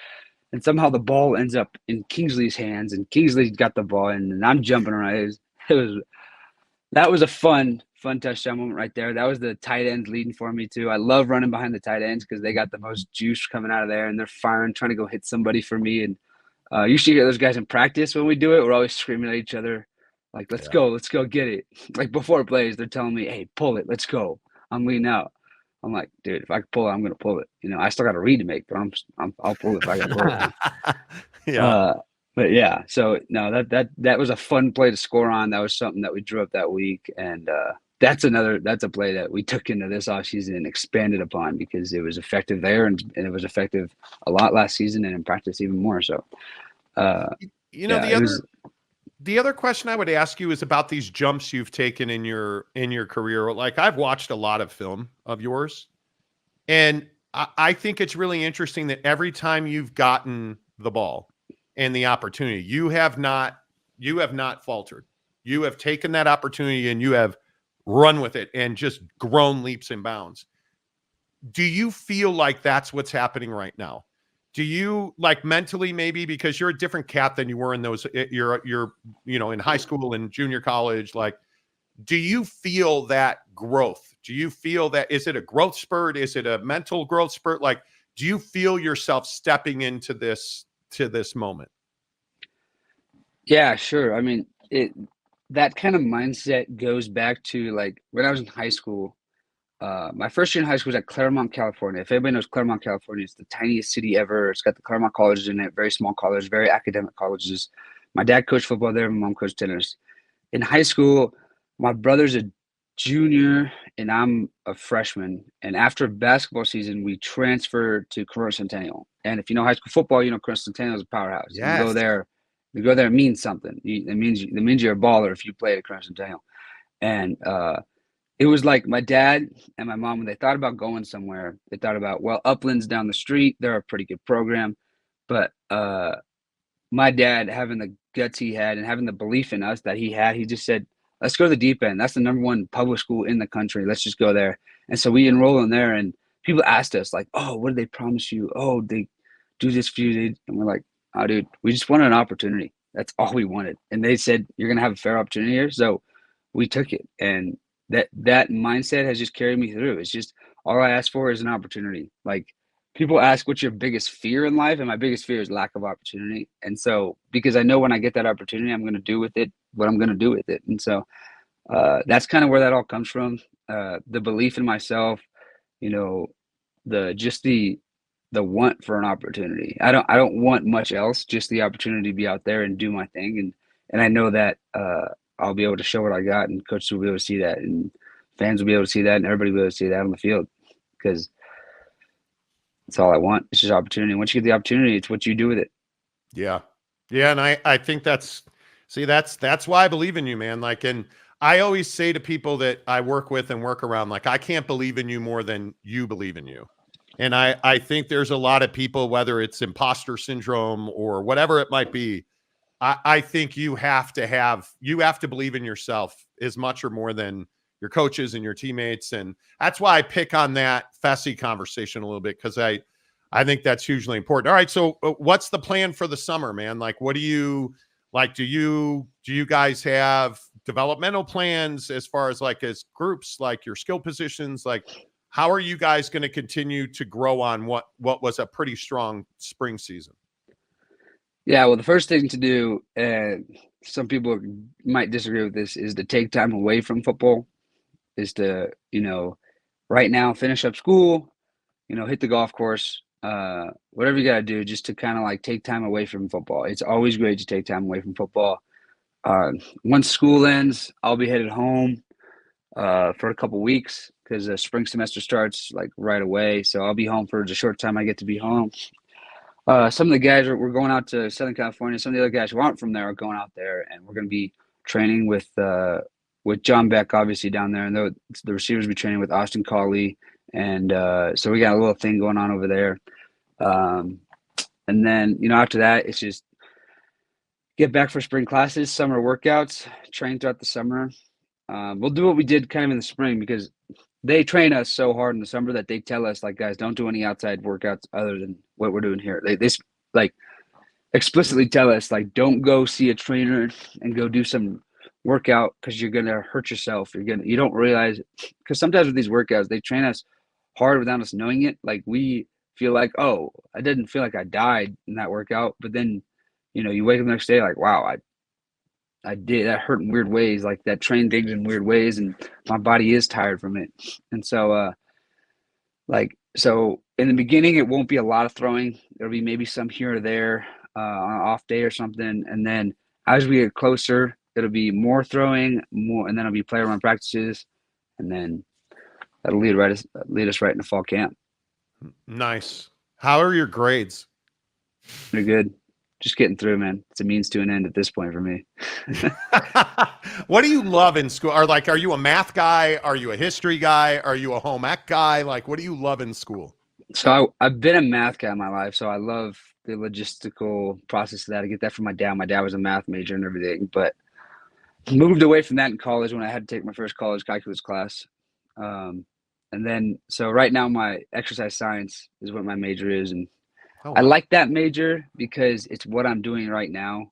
and somehow the ball ends up in Kingsley's hands, and Kingsley got the ball, and I'm jumping around. That was a fun touchdown moment right there. That was the tight ends leading for me too. I love running behind the tight ends because they got the most juice coming out of there, and they're firing, trying to go hit somebody for me. And you should hear those guys in practice when we do it. We're always screaming at each other, let's go, get it. Before plays, they're telling me, hey, pull it, let's go. I'm leaning out. I'm like, dude, if I can pull it, I'm going to pull it. You know, I still got a read to make, but I'll pull it if I got to pull it. Yeah. But yeah, so no, that was a fun play to score on. That was something that we drew up that week. And that's a play that we took into this offseason and expanded upon because it was effective there and it was effective a lot last season and in practice even more. So, the other question I would ask you is about these jumps you've taken in your career. I've watched a lot of film of yours, and I think it's really interesting that every time you've gotten the ball and the opportunity, you have not faltered. You have taken that opportunity and you have run with it and just grown leaps and bounds. Do you feel like that's what's happening right now? Do you mentally, maybe because you're a different cat than you were in those, you're in high school and junior college, do you feel that growth? Do you feel that, is it a growth spurt? Is it a mental growth spurt? Do you feel yourself stepping into this moment? Yeah, sure. I mean, that kind of mindset goes back to when I was in high school. My first year in high school was at Claremont, California. If anybody knows Claremont, California, it's the tiniest city ever. It's got the Claremont colleges in it, very small college, very academic colleges. My dad coached football there. My mom coached tennis. In high school, my brother's a junior and I'm a freshman. And after basketball season, we transferred to Corona Centennial. And if you know high school football, you know Corona Centennial is a powerhouse. Yes. You go there, it means something. It means you're a baller if you play at Corona Centennial. And it was like my dad and my mom, when they thought about going somewhere, they thought about, well, Upland's down the street. They're a pretty good program. But my dad, having the guts he had and having the belief in us that he had, he just said, let's go to the deep end. That's the #1 public school in the country. Let's just go there. And so we enroll in there, and people asked us like, "Oh, what did they promise you? Oh, they do this for you?" And we're like, "Oh, dude, we just wanted an opportunity. That's all we wanted." And they said, "You're gonna have a fair opportunity here." So we took it, and that mindset has just carried me through. It's just all I ask for is an opportunity. Like, people ask, "What's your biggest fear in life?" And my biggest fear is lack of opportunity. And so, because I know when I get that opportunity, I'm going to do with it what I'm going to do with it. And so that's kind of where that all comes from. The belief in myself, you know, the want for an opportunity. I don't want much else, just the opportunity to be out there and do my thing. And I know that I'll be able to show what I got, and coaches will be able to see that, and fans will be able to see that, and everybody will be able to see that on the field, because that's all I want. It's just opportunity. Once you get the opportunity, it's what you do with it. Yeah. Yeah. And I think that's why I believe in you, man. Like, and I always say to people that I work with and work around, like, I can't believe in you more than you believe in you. And I think there's a lot of people, whether it's imposter syndrome or whatever it might be, I think you have to believe in yourself as much or more than your coaches and your teammates. And that's why I pick on that Fessy conversation a little bit, because I think that's hugely important. All right. So what's the plan for the summer, man? Like, what do you like? Do you guys have developmental plans as far as like as groups, like your skill positions? Like, how are you guys going to continue to grow on what was a pretty strong spring season? Yeah, well, the first thing to do, and some people might disagree with this, is to take time away from football. Is to, right now finish up school, hit the golf course, whatever you got to do, just to kind of like take time away from football. It's always great to take time away from football. Once school ends, I'll be headed home for a couple weeks, because the spring semester starts like right away. So I'll be home for the short time I get to be home. Some of the guys we're going out to Southern California. Some of the other guys who aren't from there are going out there, and we're going to be training with John Beck, obviously, down there, and the receivers will be training with Austin Collie, and so we got a little thing going on over there. And then after that, it's just get back for spring classes, summer workouts, train throughout the summer. We'll do what we did kind of in the spring, because they train us so hard in the summer that they tell us, like, guys, don't do any outside workouts other than what we're doing here. They like explicitly tell us, like, don't go see a trainer and go do some workout, because you're gonna hurt yourself. You don't realize, because sometimes with these workouts, they train us hard without us knowing it. Like, we feel like, oh, I didn't feel like I died in that workout, but then you wake up the next day like, wow, I did. That hurt in weird ways. Like, that trained things in weird ways, and my body is tired from it. And so, so in the beginning, it won't be a lot of throwing. There'll be maybe some here or there on an off day or something. And then as we get closer, it'll be more throwing, and then it'll be player run practices, and then that'll lead us right into fall camp. Nice. How are your grades? Pretty good. Just getting through, man. It's a means to an end at this point for me. What do you love in school? Are you a math guy? Are you a history guy? Are you a home ec guy? Like, what do you love in school? So I've been a math guy in my life, so I love the logistical process of that. I get that from my dad. My dad was a math major and everything, but moved away from that in college when I had to take my first college calculus class. And then, so right now my exercise science is what my major is, and I like that major because it's what I'm doing right now.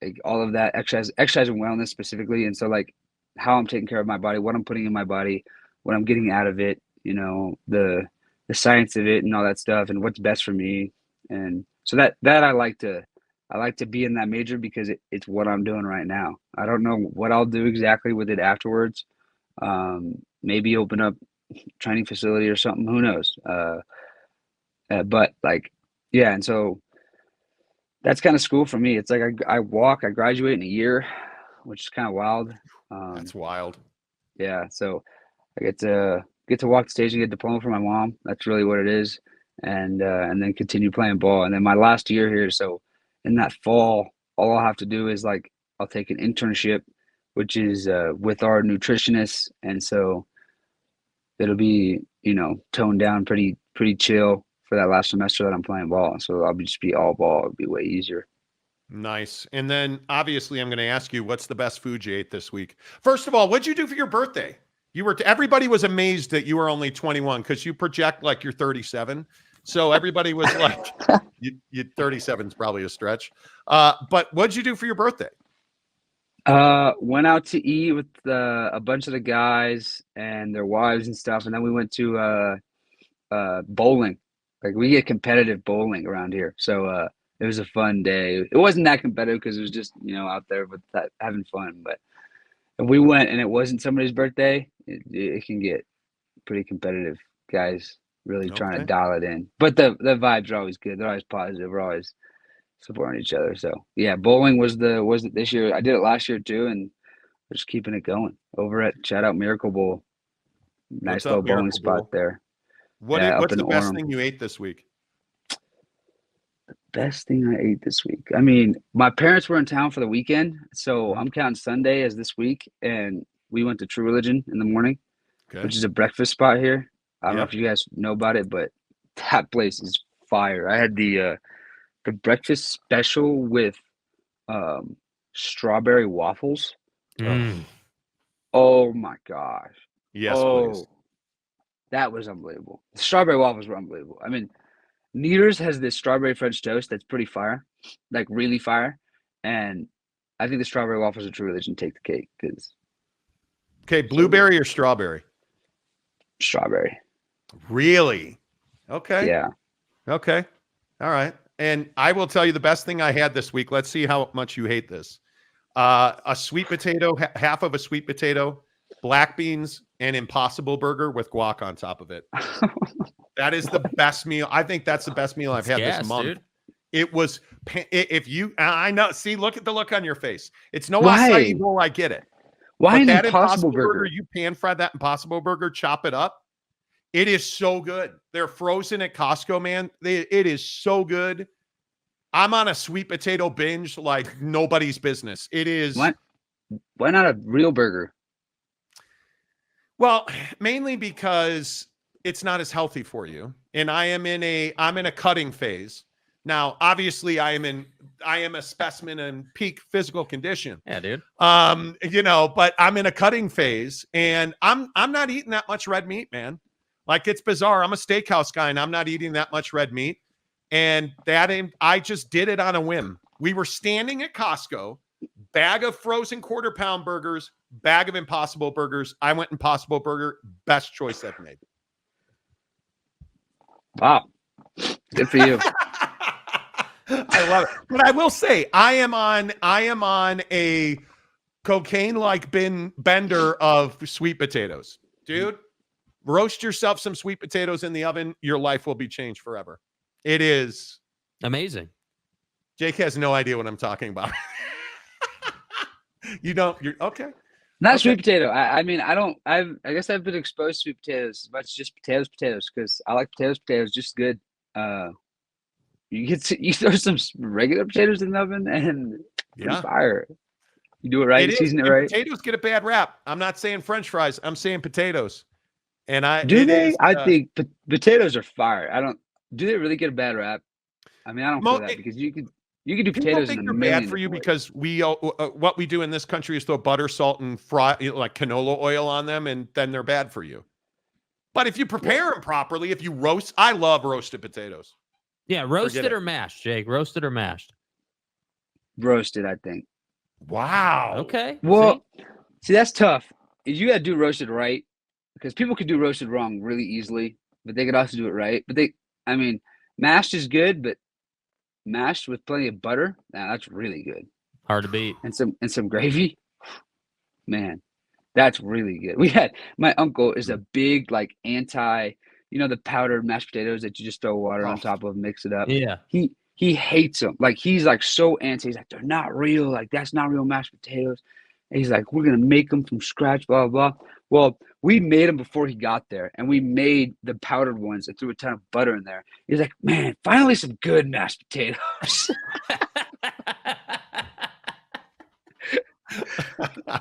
Like, all of that exercise and wellness specifically. And so, like, how I'm taking care of my body, what I'm putting in my body, what I'm getting out of it, the science of it and all that stuff, and what's best for me. And so that I like to be in that major because it's what I'm doing right now. I don't know what I'll do exactly with it afterwards. Maybe open up training facility or something, who knows? But like, yeah. And so that's kind of school for me. It's like I graduate in a year, which is kind of wild. That's wild. Yeah. So I get to walk the stage and get a diploma from my mom. That's really what it is. And then continue playing ball. And then my last year here. So in that fall, all I'll have to do is, like, I'll take an internship, which is with our nutritionist. And so it'll be, toned down, pretty chill for that last semester that I'm playing ball. So I'll just be all ball. It'll be way easier. Nice. And then obviously I'm going to ask you, what's the best food you ate this week? First of all, what'd you do for your birthday? Everybody was amazed that you were only 21 because you project like you're 37. So everybody was like, you 37 is probably a stretch. But what'd you do for your birthday? Went out to eat with a bunch of the guys and their wives and stuff, and then we went to bowling. Like we get competitive bowling around here, so it was a fun day. It wasn't that competitive because it was just out there with that having fun. But if we went and it wasn't somebody's birthday, it can get pretty competitive. Guys really trying to dial it in, but the vibes are always good. They're always positive. We're always supporting each other. So yeah, bowling was this year. I did it last year too, and we're just keeping it going over at shout out Miracle Bowl. Nice little bowling spot there. What's the best thing you ate this week? The best thing I ate this week. I mean, my parents were in town for the weekend, so I'm counting Sunday as this week, and we went to True Religion in the morning, which is a breakfast spot here. I don't know if you guys know about it, but that place is fire. I had the breakfast special with strawberry waffles. Oh my gosh. Yes, please. That was unbelievable. The strawberry waffles were unbelievable. I mean, Nevarez has this strawberry French toast that's pretty fire, like really fire. And I think the strawberry waffles of True Religion take the cake. Okay, blueberry or strawberry? Strawberry. Really? Okay. Yeah. Okay. All right. And I will tell you the best thing I had this week. Let's see how much you hate this. A sweet potato, half of a sweet potato, black beans, and Impossible Burger with guac on top of it. That is the best meal. I think that's the best meal I've had this month. Dude. It was, I know, see, look at the look on your face. It's no acai bowl, I get it. Why an that Impossible Burger? You pan fry that Impossible Burger, chop it up. It is so good. They're frozen at Costco, man. It is so good. I'm on a sweet potato binge like nobody's business. It is. Why not a real burger? Well, mainly because it's not as healthy for you. And I'm in a cutting phase. Now, obviously, I am a specimen in peak physical condition. Yeah, dude. But I'm in a cutting phase, and I'm not eating that much red meat, man. Like, it's bizarre. I'm a steakhouse guy, and I'm not eating that much red meat. And I just did it on a whim. We were standing at Costco, bag of frozen quarter-pound burgers, bag of Impossible Burgers. I went Impossible Burger, best choice I've made. Wow. Good for you. I love it. But I will say, I am on a cocaine-like bender of sweet potatoes. Dude, roast yourself some sweet potatoes in the oven. Your life will be changed forever. It is amazing. Jake has no idea what I'm talking about. You're okay. Not sweet potato. I mean, I guess I've been exposed to sweet potatoes as much as just potatoes because I like potatoes just good. You throw some regular potatoes in the oven and fire. You do it right, season it right. Potatoes get a bad rap. I'm not saying French fries. I'm saying potatoes. And I think potatoes are fire. Do they really get a bad rap? I mean, I don't feel that because you could do potatoes in a million bad for you because what we do in this country is throw butter, salt, and fry like canola oil on them, and then they're bad for you. But if you prepare them properly, if you roast, I love roasted potatoes. Yeah, roasted or mashed, Jake? Roasted or mashed? Roasted, I think. Wow. Okay. Well, see that's tough. You got to do roasted right because people could do roasted wrong really easily, but they could also do it right. But mashed is good, but mashed with plenty of butter, that's really good. Hard to beat. And some gravy, man, that's really good. My uncle is a big the powdered mashed potatoes that you just throw water on top of, mix it up. Yeah. He hates them. Like he's like so anti. He's like, they're not real. Like that's not real mashed potatoes. And he's like, we're gonna make them from scratch. Blah blah blah. Well, we made them before he got there, and we made the powdered ones and threw a ton of butter in there. He's like, man, finally some good mashed potatoes.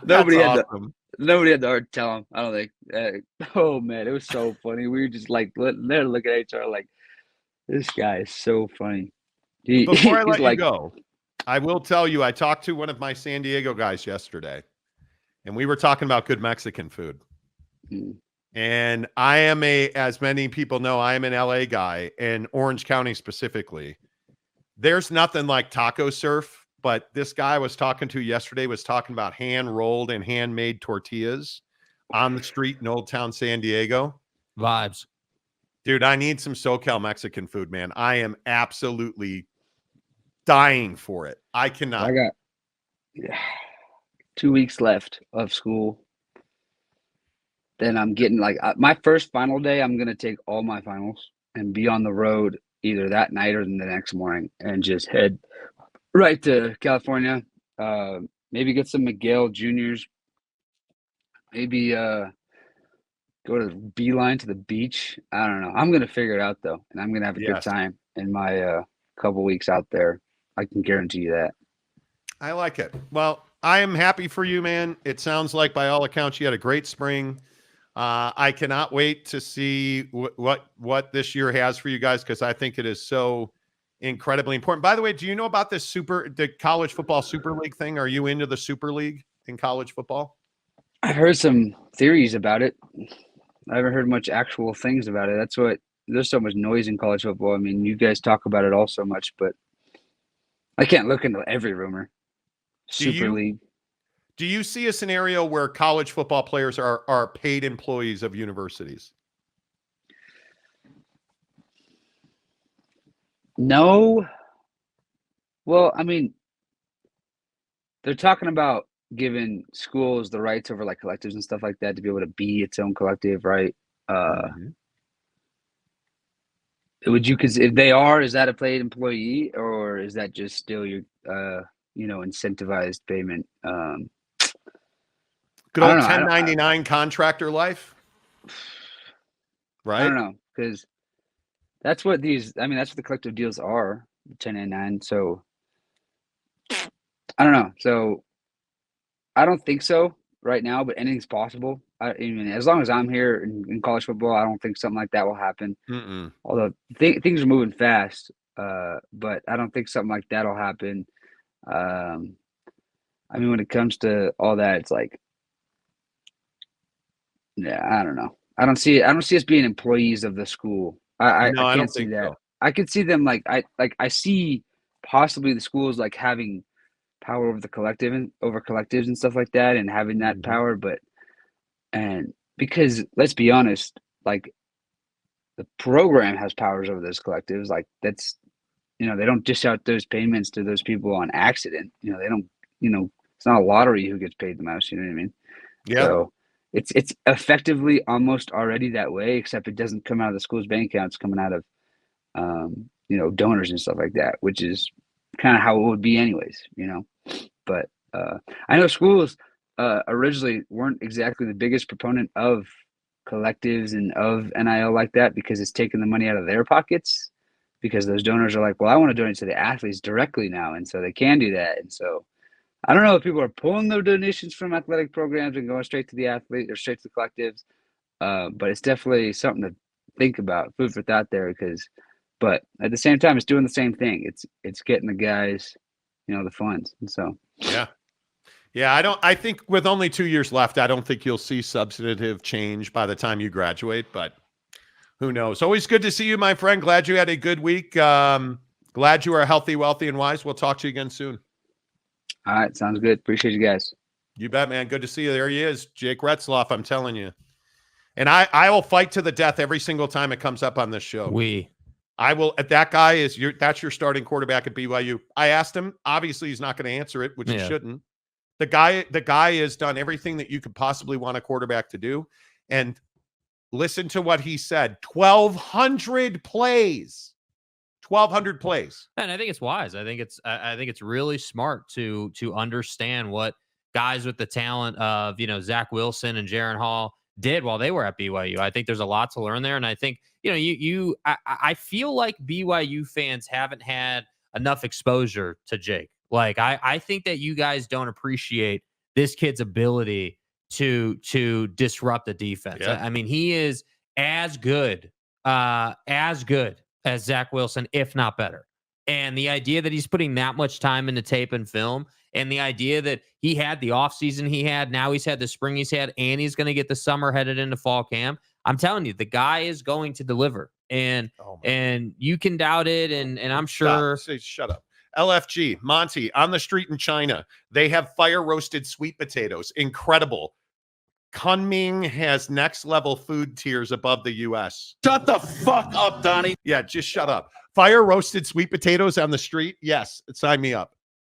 Nobody had the heart to tell him. I don't think. Oh man, it was so funny. We were just like they're looking at each other like, this guy is so funny. Before I let you go, I will tell you, I talked to one of my San Diego guys yesterday, and we were talking about good Mexican food. And I am as many people know, I am an LA guy, and Orange County specifically. There's nothing like taco surf, but this guy I was talking to yesterday was talking about hand-rolled and handmade tortillas on the street in Old Town San Diego. Vibes. Dude, I need some SoCal Mexican food, man. I am absolutely dying for it. I cannot. I got 2 weeks left of school. Then I'm getting my first final day, I'm going to take all my finals and be on the road either that night or the next morning and just head right to California. Maybe get some Miguel Juniors. Maybe go to Beeline to the beach. I don't know. I'm going to figure it out, though, and I'm going to have a good time in my couple weeks out there. I can guarantee you that. I like it. Well, I am happy for you, man. It sounds like by all accounts you had a great spring. I cannot wait to see what this year has for you guys, because I think it is so incredibly important. By the way, do you know about the college football Super League thing? Are you into the Super League in college football? I've heard some theories about it. I haven't heard much actual things about it. There's so much noise in college football. I mean, you guys talk about it all so much, but I can't look into every rumor. Super League. Do you see a scenario where college football players are paid employees of universities? No. Well, I mean, they're talking about giving schools the rights over like collectives and stuff like that to be able to be its own collective, right? Would you, because if they are, is that a paid employee, or is that just still your incentivized payment? Good old 1099 contractor life, right? I don't know, because that's what the collective deals are, 1099. So I don't know. So I don't think so right now, but anything's possible. I mean, as long as I'm here in college football, I don't think something like that will happen. Although things are moving fast, but I don't think something like that will happen. I mean, when it comes to all that, it's like, yeah, I don't know. I don't see us being employees of the school. I can't see that. So. I could see them I see possibly the schools like having power over the collective and over collectives and stuff like that, and having that power, and because let's be honest, like the program has powers over those collectives. Like that's, they don't dish out those payments to those people on accident. They don't, it's not a lottery who gets paid the most. You know what I mean? Yeah. So it's effectively almost already that way, except it doesn't come out of the school's bank account. It's coming out of, donors and stuff like that, which is kind of how it would be anyways, But I know schools originally weren't exactly the biggest proponent of collectives and of NIL like that, because it's taking the money out of their pockets, because those donors are like, well, I want to donate to the athletes directly now, and so they can do that. And so I don't know if people are pulling their donations from athletic programs and going straight to the athlete or straight to the collectives, but it's definitely something to think about, food for thought there. But at the same time, it's doing the same thing. It's getting the guys, the funds, and so yeah. I think with only 2 years left, I don't think you'll see substantive change by the time you graduate, but who knows? Always good to see you, my friend. Glad you had a good week. Glad you are healthy, wealthy, and wise. We'll talk to you again soon. All right. Sounds good. Appreciate you guys. You bet, man. Good to see you. There he is, Jake Retzloff. I'm telling you. And I will fight to the death every single time it comes up on this show. I will. That guy that's your starting quarterback at BYU. I asked him. Obviously, he's not going to answer it, which he shouldn't. The guy has done everything that you could possibly want a quarterback to do. And listen to what he said. 1,200 plays. 1,200 plays. And I think it's wise. I think it's really smart to understand what guys with the talent of, Zach Wilson and Jaron Hall did while they were at BYU. I think there's a lot to learn there. And I think, I feel like BYU fans haven't had enough exposure to Jake. Like, I think that you guys don't appreciate this kid's ability to disrupt the defense. Yeah. I mean, he is as good as Zach Wilson, if not better. And the idea that he's putting that much time into tape and film And the idea that he had the offseason he had, now he's had the spring he's had, and he's going to get the summer headed into fall camp. I'm telling you, the guy is going to deliver. And you can doubt it, and I'm sure. Say, shut up. LFG, Monty, on the street in China, they have fire roasted sweet potatoes. Incredible. Kunming has next level food tiers above the U.S. Shut the fuck up, Donnie. Yeah, just shut up. Fire roasted sweet potatoes on the street? Yes, sign me up.